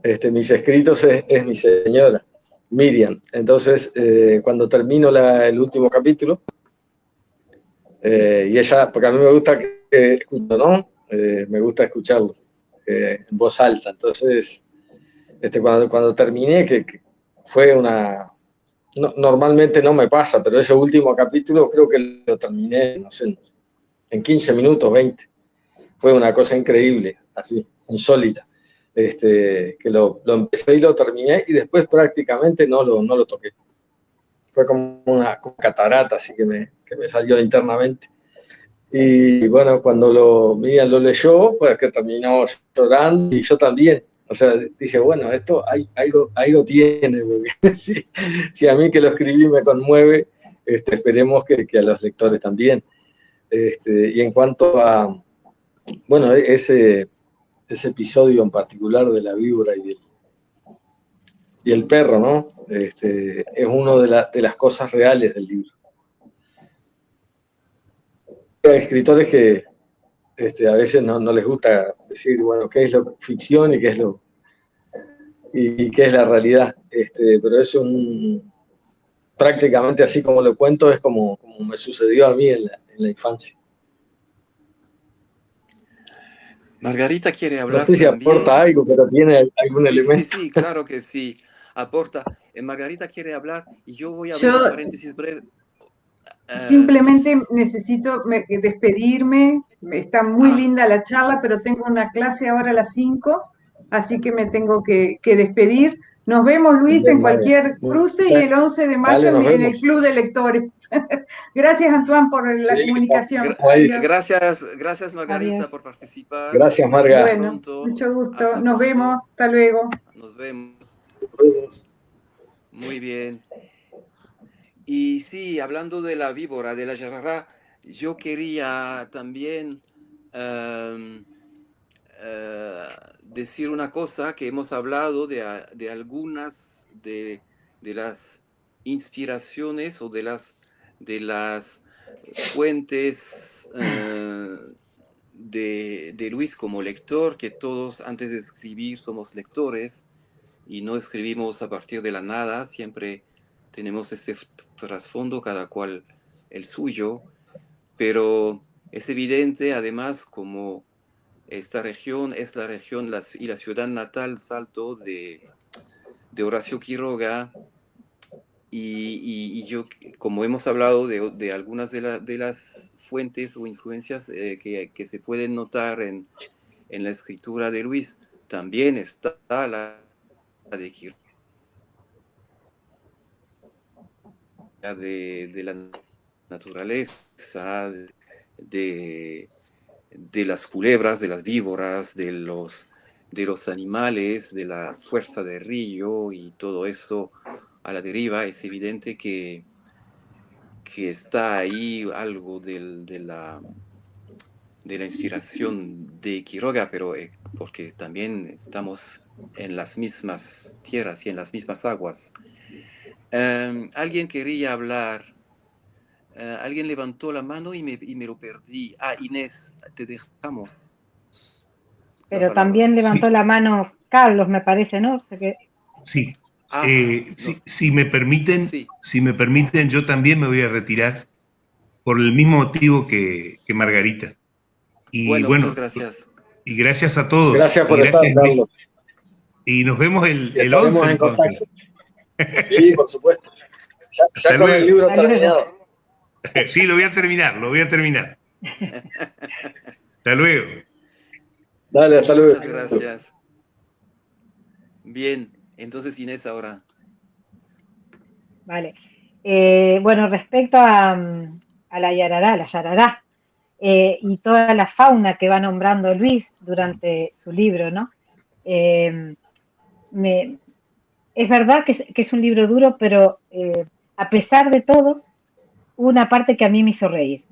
escritos es mi señora, Miriam. Entonces, cuando termino el último capítulo, y ella, porque a mí me gusta que escucho, ¿no? Me gusta escucharlo en voz alta. Entonces, cuando terminé, que fue una... No, normalmente no me pasa, pero ese último capítulo creo que lo terminé, no sé, en 15 minutos, 20. Fue una cosa increíble, así, insólita. Que lo empecé y lo terminé, y después prácticamente no lo toqué. Fue como una catarata, así que me salió internamente. Y bueno, cuando Miriam lo leyó, pues que terminó llorando, y yo también. O sea, dije, bueno, esto algo tiene, porque si a mí que lo escribí me conmueve, esperemos que a los lectores también. Y en cuanto a, bueno, ese episodio en particular de la víbora y el perro, ¿no? Es una de las cosas reales del libro. Hay escritores que a veces no les gusta decir, bueno, qué es lo ficción y qué es la realidad. Pero es prácticamente así como lo cuento, es como me sucedió a mí en la infancia. Margarita quiere hablar. No sé si también aporta algo, pero tiene algún elemento. Sí, claro que sí, aporta. Margarita quiere hablar y yo voy a abrir un paréntesis breve. Simplemente necesito despedirme. Está muy linda la charla, pero tengo una clase ahora a las 5, así que me tengo que despedir. Nos vemos, Luis, en Bien, Maga. cualquier cruce y el 11 de Dale, mayo nos en el vemos. Club de Lectores. Gracias, Antoine, por la Sí, comunicación. Gra- Adiós. gracias Margarita Adiós. por participar. gracias, Hasta Marga. Bueno, pronto. mucho gusto. Hasta Nos vemos. pronto. Hasta luego. Nos vemos. Nos vemos. Muy bien. Y sí, hablando de la víbora, de la yarará, yo quería también decir una cosa, que hemos hablado de algunas de las inspiraciones o de las fuentes de Luis como lector, que todos antes de escribir somos lectores y no escribimos a partir de la nada, siempre tenemos ese trasfondo, cada cual el suyo, pero es evidente además como esta región es la región y la ciudad natal, Salto, de Horacio Quiroga, y yo, como hemos hablado de algunas de las fuentes o influencias que se pueden notar en la escritura de Luis, también está la de Quiroga, de la naturaleza, de las culebras, de las víboras, de los animales, de la fuerza del río y todo eso a la deriva. Es evidente que está ahí algo de la inspiración de Quiroga, pero porque también estamos en las mismas tierras y en las mismas aguas. Alguien quería hablar. Alguien levantó la mano y me lo perdí. Inés, te dejamos la Pero palabra. también levantó Sí. la mano Carlos, me parece, ¿no? O sea que, Sí. No, Si me permiten, sí. yo también me voy a retirar por el mismo motivo que Margarita. Y Bueno, muchas bueno, gracias. y gracias a todos. Gracias por Y estar, gracias, Luis. Carlos. Y nos vemos Y el 11 estaremos en entonces. contacto. Sí, por supuesto. Ya Hasta con el luego. libro hasta luego. terminado. Sí, lo voy a terminar. Hasta luego. Dale, hasta luego. Muchas gracias. Bien, entonces Inés ahora. Vale. Bueno, respecto a la yarará, y toda la fauna que va nombrando Luis durante su libro, ¿no? Es verdad que es un libro duro, pero a pesar de todo, hubo una parte que a mí me hizo reír,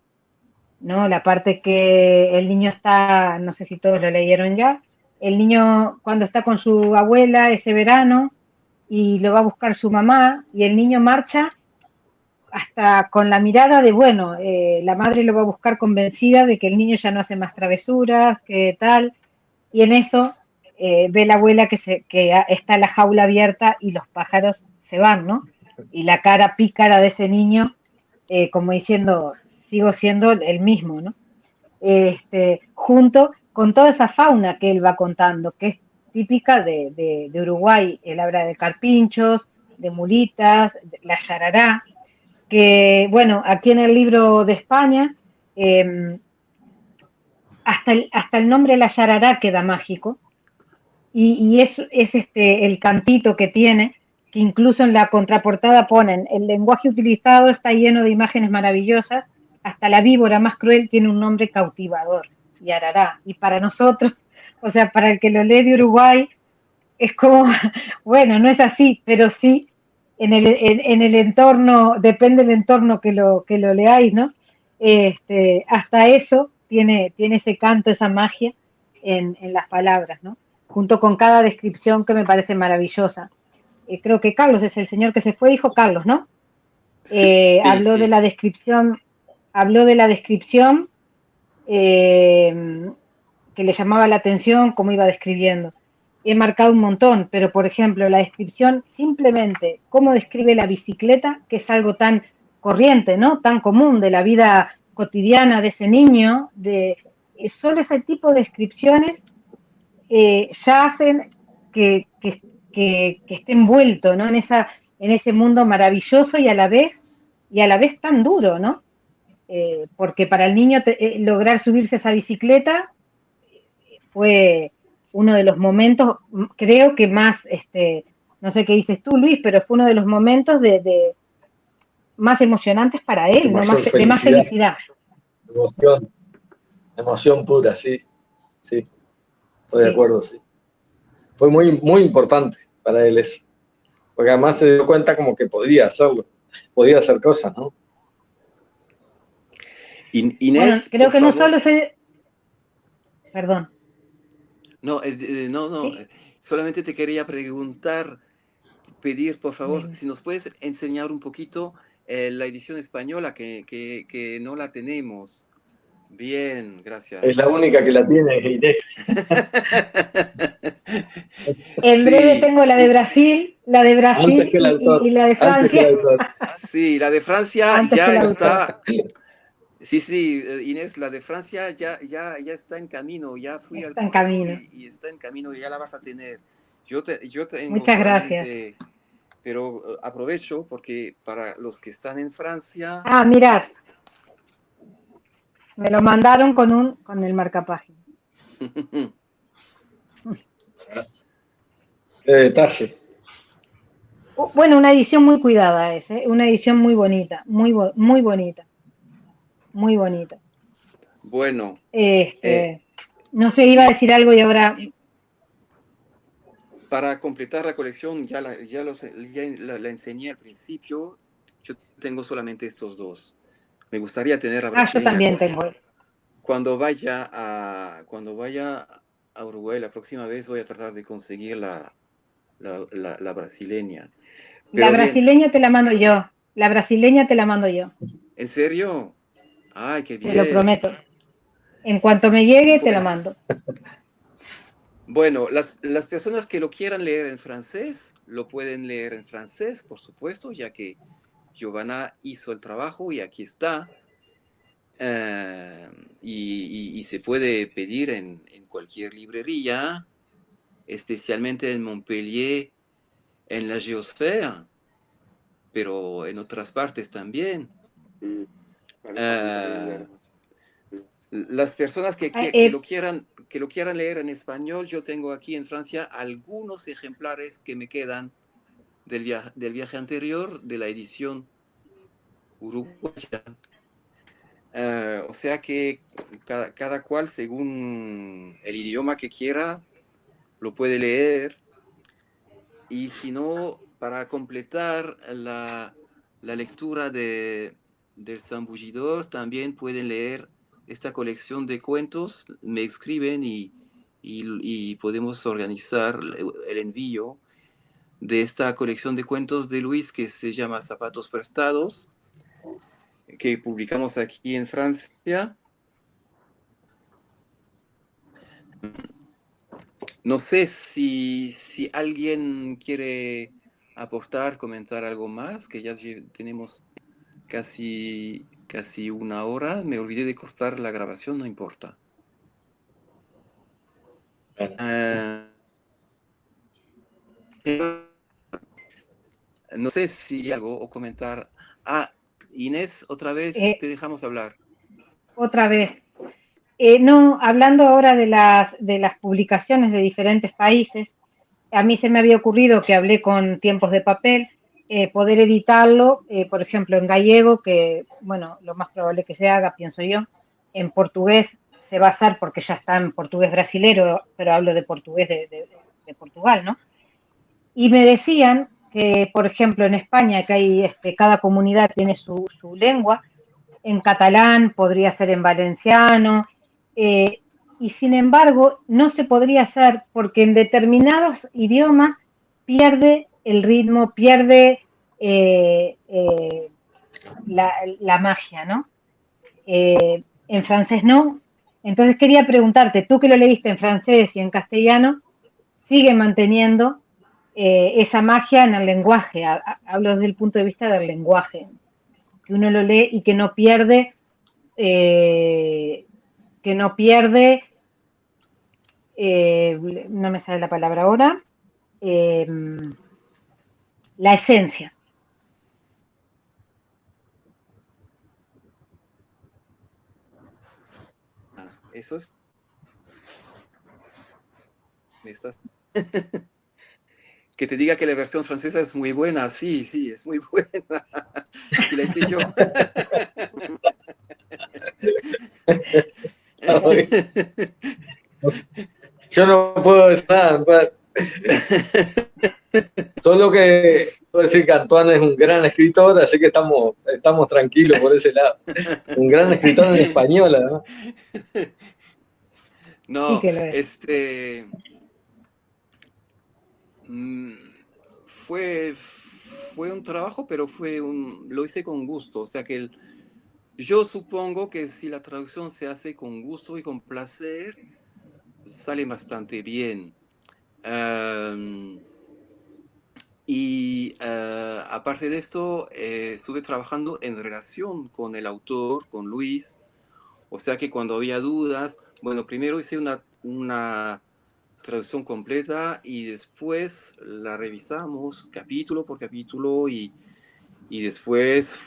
¿no? La parte que el niño está, no sé si todos lo leyeron ya, el niño cuando está con su abuela ese verano y lo va a buscar su mamá y el niño marcha hasta con la mirada de, bueno, la madre lo va a buscar convencida de que el niño ya no hace más travesuras, que tal, y en eso ve la abuela que está la jaula abierta y los pájaros se van, ¿no? Y la cara pícara de ese niño, como diciendo, sigo siendo el mismo, ¿no? Junto con toda esa fauna que él va contando, que es típica de Uruguay. Él habla de carpinchos, de mulitas, de la yarará, que, bueno, aquí en el libro de España, hasta el nombre de la yarará queda mágico, y es el cantito que tiene, que incluso en la contraportada ponen, el lenguaje utilizado está lleno de imágenes maravillosas, hasta la víbora más cruel tiene un nombre cautivador, yarará, y para nosotros, o sea, para el que lo lee de Uruguay, es como, bueno, no es así, pero sí, en el entorno, depende del entorno que lo leáis, ¿no? Hasta eso tiene ese canto, esa magia en las palabras, ¿no? Junto con cada descripción que me parece maravillosa. Creo que Carlos es el señor que se fue, dijo Carlos, ¿no? Habló de Sí. la descripción, que le llamaba la atención cómo iba describiendo. He marcado un montón, pero por ejemplo, la descripción, simplemente cómo describe la bicicleta, que es algo tan corriente, ¿no? Tan común de la vida cotidiana de ese niño, solo ese tipo de descripciones ya hacen que esté envuelto, ¿no? En ese mundo maravilloso y a la vez tan duro, ¿no? Porque para el niño lograr subirse a esa bicicleta fue uno de los momentos, creo que más no sé qué dices tú, Luis, pero fue uno de los momentos de más emocionantes para De él, ¿no? mayor De más felicidad, felicidad. emoción, emoción pura, sí, sí, estoy de Sí. acuerdo, sí. Fue muy, muy importante para él eso, porque además se dio cuenta como que podía hacerlo, podía hacer cosas, ¿no? Bueno, Inés, creo por que no favor. solo se... Perdón. No, no, ¿Sí? solamente te quería preguntar, pedir, por favor, Dime. si nos puedes enseñar un poquito la edición española, que no la tenemos. Bien, Es la gracias. única que la tiene, Inés. En breve Sí, tengo la de Antes Brasil que el autor, y la de antes que el Francia autor. sí, la de Francia antes que ya el autor. está. Sí, sí, Inés, la de Francia ya está en camino. Ya fui al Está en correo camino. y está en camino, ya la vas a tener. Yo tengo Muchas gracias. solamente, pero aprovecho porque para los que están en Francia, Ah, mirad, me lo mandaron con el marcapágina. Qué detalle. Bueno, una edición muy cuidada es, ¿eh? Una edición muy bonita, muy bonita, muy bonita. bueno, eh, Este, no sé, iba a y decir algo y ahora... para completar la colección, la enseñé al principio. Yo tengo solamente estos dos. Me gustaría tener la Ah, yo brasileña. también tengo. Cuando vaya a Uruguay la próxima vez, voy a tratar de conseguir la brasileña. La Pero bien, brasileña te la mando yo. La brasileña te la mando yo. ¿en serio? Ay, qué Te lo bien. prometo. En cuanto me llegue, te la Pues, mando. bueno, las personas que lo quieran leer en francés, lo pueden leer en francés, por supuesto, ya que Giovanna hizo el trabajo y aquí está. eh, y se puede pedir en cualquier librería, especialmente en Montpellier, en la Geosfera, pero en otras partes también. Sí, a lo mejor también, Eh, Guillermo. Sí. las personas Ah, que lo quieran leer en español, yo tengo aquí en Francia algunos ejemplares que me quedan del viaje anterior, de la edición uruguaya. O sea que cada cual, según el idioma que quiera, lo puede leer. Y si no, para completar la lectura del Zambullidor, también pueden leer esta colección de cuentos. Me escriben y podemos organizar el envío de esta colección de cuentos de Luis que se llama Zapatos Prestados, que publicamos aquí en Francia. No sé si alguien quiere aportar, comentar algo más, que ya tenemos casi una hora. Me olvidé de cortar la grabación, no importa. Ah, no sé si algo o comentar. Ah, Inés, otra vez eh, te dejamos hablar. otra vez. No, hablando ahora de las publicaciones de diferentes países, a mí se me había ocurrido que hablé con Tiempos de Papel, poder editarlo, por ejemplo, en gallego, que, bueno, lo más probable que se haga, pienso yo, en portugués se va a hacer porque ya está en portugués brasilero, pero hablo de portugués de Portugal, ¿no? Y me decían que, por ejemplo, en España, que hay, cada comunidad tiene su lengua, en catalán, podría ser en valenciano, y sin embargo no se podría hacer porque en determinados idiomas pierde el ritmo, pierde la magia, ¿no? En francés no. Entonces quería preguntarte, tú que lo leíste en francés y en castellano, ¿sigue manteniendo esa magia en el lenguaje? Hablo desde el punto de vista del lenguaje, que uno lo lee y eh, que no pierde, no me sale la palabra ahora, eh, la esencia. Ah, eso es. Me estás Que te diga que la versión francesa es muy buena, sí, es muy buena. Si la hice yo. Yo no puedo decir nada, solo que puedo decir que Antoine es un gran escritor, así que estamos tranquilos por ese lado. Un gran escritor en español, además. No, Sí que lo es. Fue un trabajo, pero lo hice con gusto. O sea que yo supongo que si la traducción se hace con gusto y con placer, sale bastante bien. Aparte de esto, estuve trabajando en relación con el autor, con Luis. O sea que cuando había dudas, bueno, primero hice una traducción completa y después la revisamos capítulo por capítulo y después,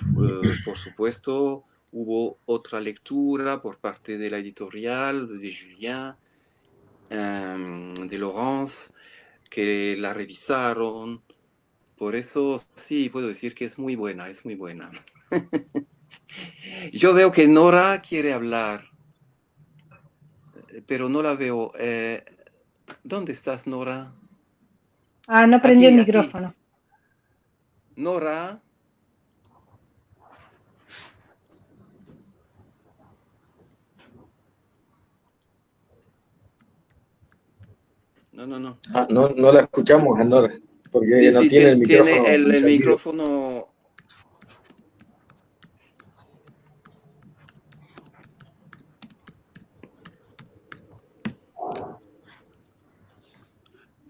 por supuesto, hubo otra lectura por parte de la editorial, de Julien, de Laurence, que la revisaron. Por eso sí, puedo decir que es muy buena, es muy buena. Yo veo que Nora quiere hablar, pero no la veo. ¿Dónde estás, Nora? No prendió el Aquí. micrófono. Nora. No. No la escuchamos, Nora, porque no tiene el micrófono. Tiene el micrófono.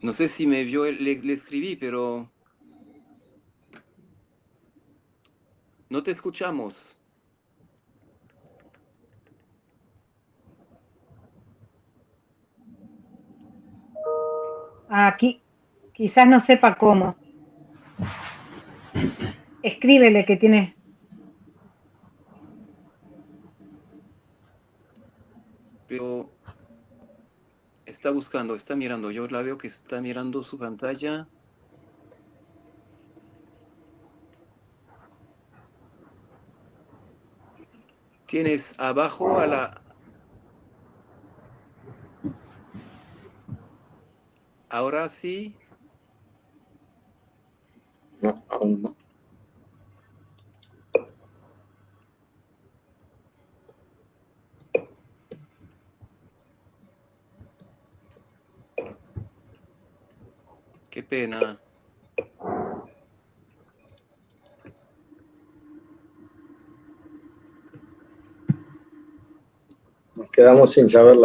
No sé si me vio, le escribí, pero no te escuchamos. Aquí, quizás no sepa cómo. Escríbele que tiene. Pero está buscando, está mirando. Yo la veo que está mirando su pantalla. Tienes abajo a la... Ahora sí. No, aún no. Qué pena. Nos quedamos sin saber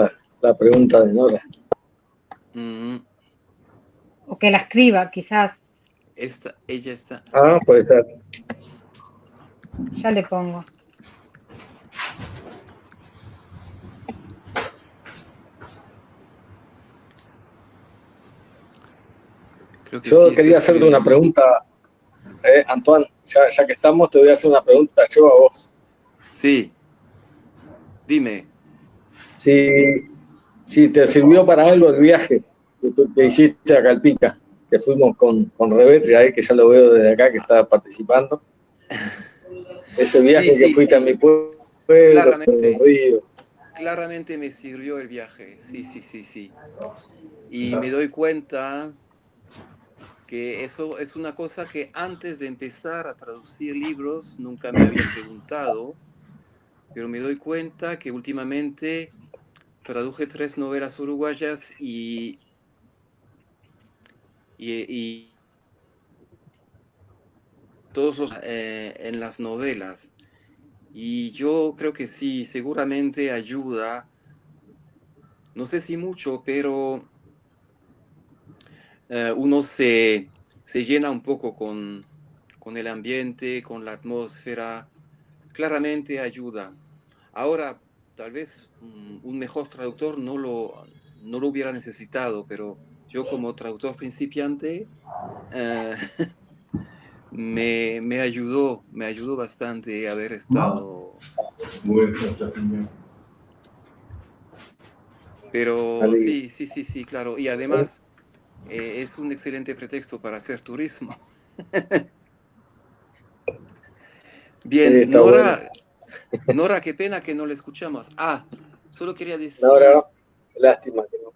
la pregunta de Nora. O que la escriba, quizás. Ella está. Puede ser. Ya le pongo. Creo que Yo sí, quería hacerte una pregunta, Antoine, ya que estamos, te voy a hacer una pregunta yo a vos. Sí. Dime. Si te sirvió para algo el viaje que hiciste a Calpica, que fuimos con Revetria, que ya lo veo desde acá, que está participando. Ese viaje que fuiste a mi pueblo, Claramente. Río. Claramente me sirvió el viaje. Sí. Y me doy cuenta que eso es una cosa que antes de empezar a traducir libros nunca me había preguntado, pero me doy cuenta que últimamente traduje 3 novelas uruguayas y todos en las novelas. Y yo creo que sí, seguramente ayuda, no sé si mucho, pero uno se llena un poco con el ambiente, con la atmósfera. Claramente ayuda. Ahora, tal vez un mejor traductor no lo hubiera necesitado, pero yo como traductor principiante me ayudó bastante haber estado. Pero sí, claro. Y además, es un excelente pretexto para hacer turismo. Bien, está bueno. Nora, qué pena que no la escuchamos. Solo quería No, decir, lástima que no.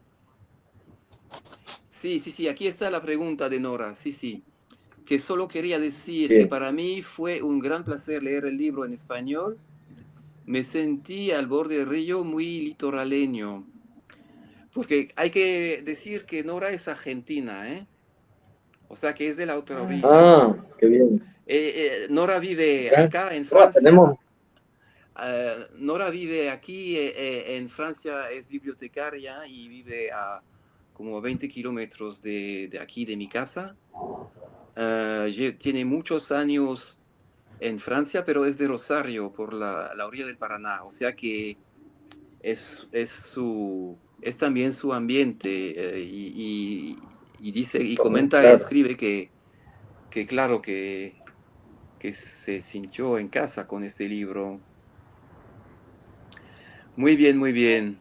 sí, aquí está la pregunta de Nora, sí, que solo quería decir que Bien. para mí fue un gran placer leer el libro en español. Me sentí al borde del río muy litoraleño, porque hay que decir que Nora es argentina, ¿eh? O sea que es de la otra orilla. Qué bien. Nora vive Mirá. acá en Tenemos. Francia. Nora vive aquí en Francia, es bibliotecaria y vive a como 20 kilómetros de aquí, de mi casa. Tiene muchos años en Francia, pero es de Rosario, por la orilla del Paraná. O sea que es también su ambiente. Y dice, y comenta y Claro. escribe que claro, que se sintió en casa con este libro. Muy bien, muy bien.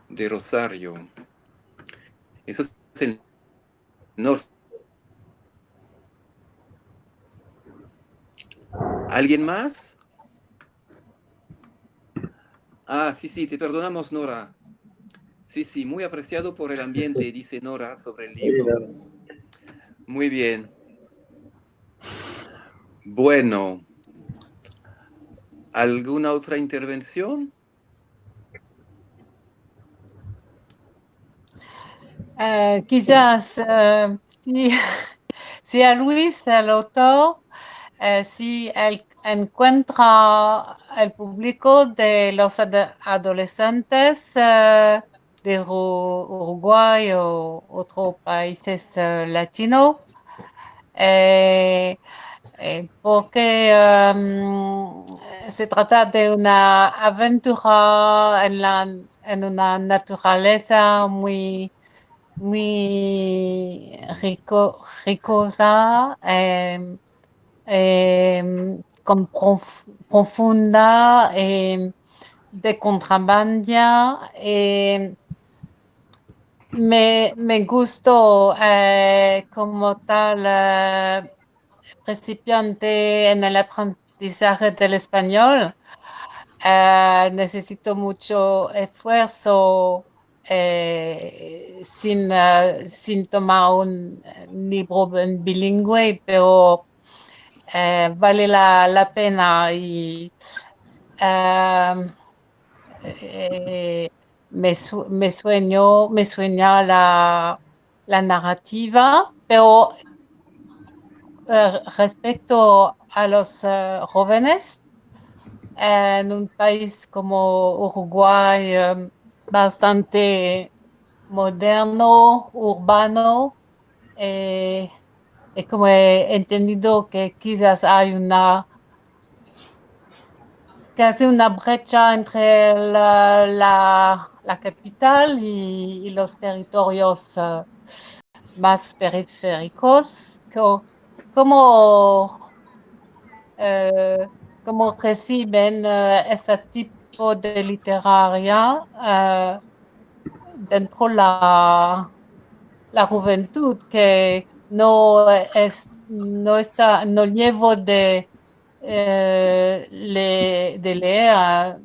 De Rosario. Eso es el norte. ¿Alguien más? Sí, te perdonamos, Nora. Sí, muy apreciado por el ambiente, dice Nora sobre el Sí, libro. Muy bien. Bueno, ¿alguna otra intervención? Quizás si, si a Luis, el autor, si él encuentra el público de los adolescentes de Uruguay o otros países latinos, porque se trata de una aventura en una naturaleza muy ricosa, profunda, de contrabandia. Me gustó como tal principiante en el aprendizaje del español. Necesito mucho esfuerzo sin tomar un libro bilingüe, pero vale la pena y me sueña la narrativa, pero respecto a los jóvenes, en un país como Uruguay, bastante moderno, urbano, es como he entendido que quizás hay casi una brecha entre la capital y los territorios más periféricos. ¿Cómo, eh, cómo reciben ese tipo de literaria dentro la juventud que no llevo de leer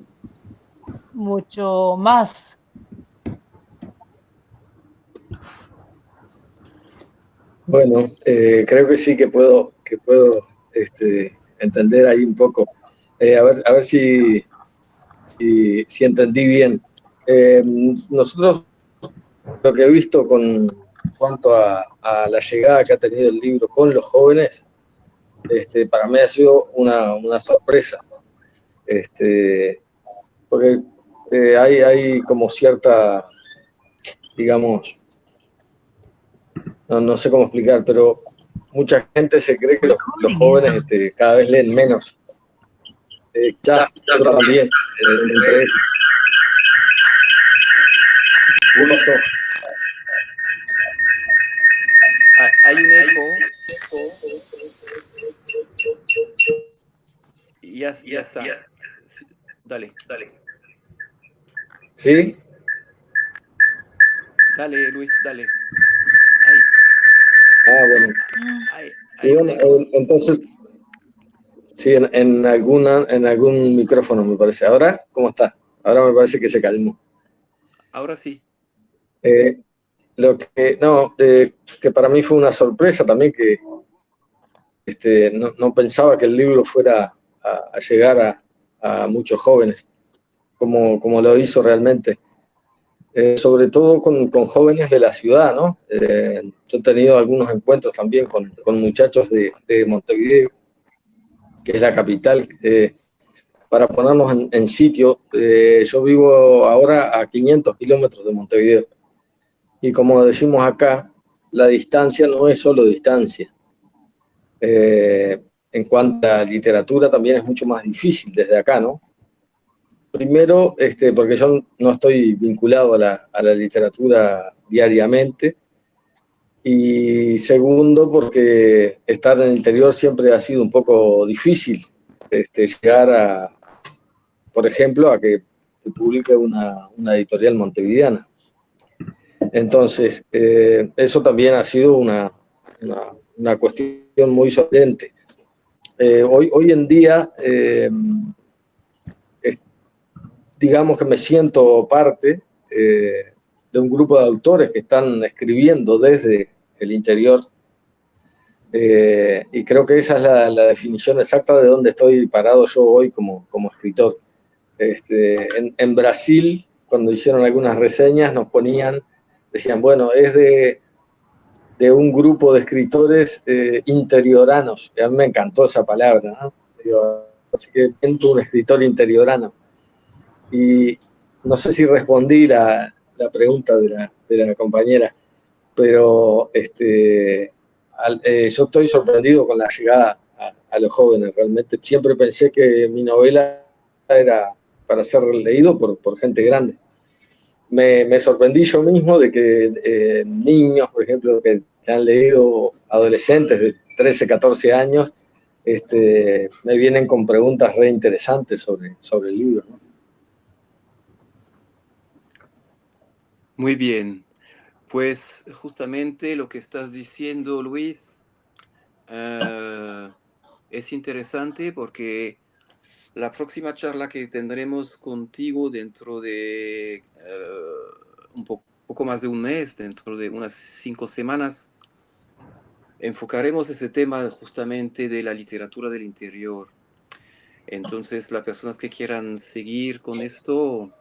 mucho más? Bueno, creo que sí que puedo entender ahí un poco. A ver si entendí bien. Nosotros lo que he visto con cuanto a la llegada que ha tenido el libro con los jóvenes, para mí ha sido una sorpresa. Porque hay como cierta, digamos, no sé cómo explicar, pero mucha gente se cree que los jóvenes cada vez leen menos. Quizás yo también, entre ellos. ¿Qué pasó? Hay un eco. Ya está. Dale. ¿Sí? Dale, Luis, dale. Ahí. Bueno. Hay Y un bueno, eco. entonces, sí, en algún micrófono me parece. ¿Ahora cómo está? Ahora me parece que se calmó. Ahora sí. Lo que, no, que para mí fue una sorpresa también que no pensaba que el libro fuera a llegar a muchos jóvenes, como lo hizo realmente. Sobre todo con jóvenes de la ciudad, ¿no? Yo he tenido algunos encuentros también con muchachos de Montevideo, que es la capital. Para ponernos en sitio, yo vivo ahora a 500 kilómetros de Montevideo. Y como decimos acá, la distancia no es solo distancia. En cuanto a literatura, también es mucho más difícil desde acá, ¿no? Primero, porque yo no estoy vinculado a la literatura diariamente. Y segundo, porque estar en el interior siempre ha sido un poco difícil. Llegar por ejemplo, a que publique una editorial montevideana. Entonces, eso también ha sido una cuestión muy sorprendente. Hoy en día, digamos que me siento parte de un grupo de autores que están escribiendo desde el interior, y creo que esa es la definición exacta de dónde estoy parado yo hoy como escritor. En Brasil, cuando hicieron algunas reseñas, decían, bueno, es de un grupo de escritores interioranos. Y a mí me encantó esa palabra, ¿no? Digo, así que siento un escritor interiorano. Y no sé si respondí la pregunta de la compañera, pero yo estoy sorprendido con la llegada a los jóvenes. Realmente siempre pensé que mi novela era para ser leído por gente grande. Me sorprendí yo mismo de que niños, por ejemplo, que han leído, adolescentes de 13, 14 años, me vienen con preguntas re interesantes sobre el libro, ¿no? Muy bien. Pues justamente lo que estás diciendo, Luis, es interesante porque la próxima charla que tendremos contigo dentro de un poco más de un mes, dentro de unas 5 semanas, enfocaremos ese tema justamente de la literatura del interior. Entonces, las personas que quieran seguir con esto,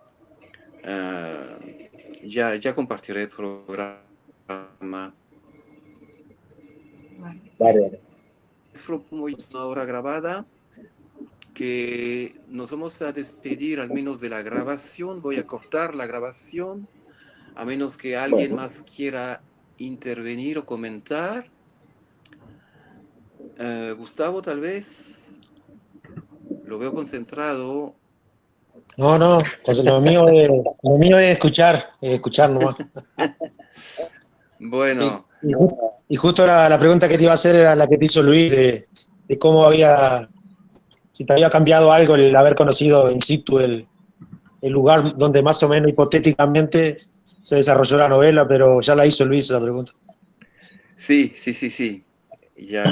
ya compartiré el programa. Bárbaro. Es como una hora grabada, que nos vamos a despedir al menos de la grabación. Voy a cortar la grabación, a menos que alguien Bueno, más quiera intervenir o comentar. Gustavo, tal vez. Lo veo concentrado. No, pues lo mío es escuchar nomás. Bueno, Y justo la pregunta que te iba a hacer era la que te hizo Luis, de cómo si te había cambiado algo el haber conocido in situ el lugar donde más o menos hipotéticamente se desarrolló la novela, pero ya la hizo Luis esa pregunta. sí. Ya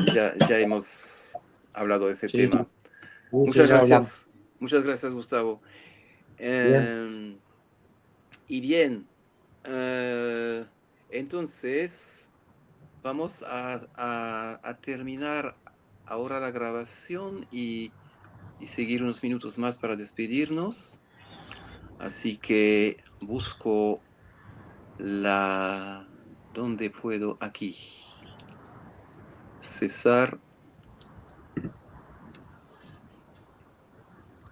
hemos hablado de ese Sí, tema. sí, ya hablamos. Muchas gracias, Gustavo. Bien. Y bien, entonces vamos a terminar ahora la grabación y seguir unos minutos más para despedirnos. Así que busco ¿dónde puedo? Aquí. Cesar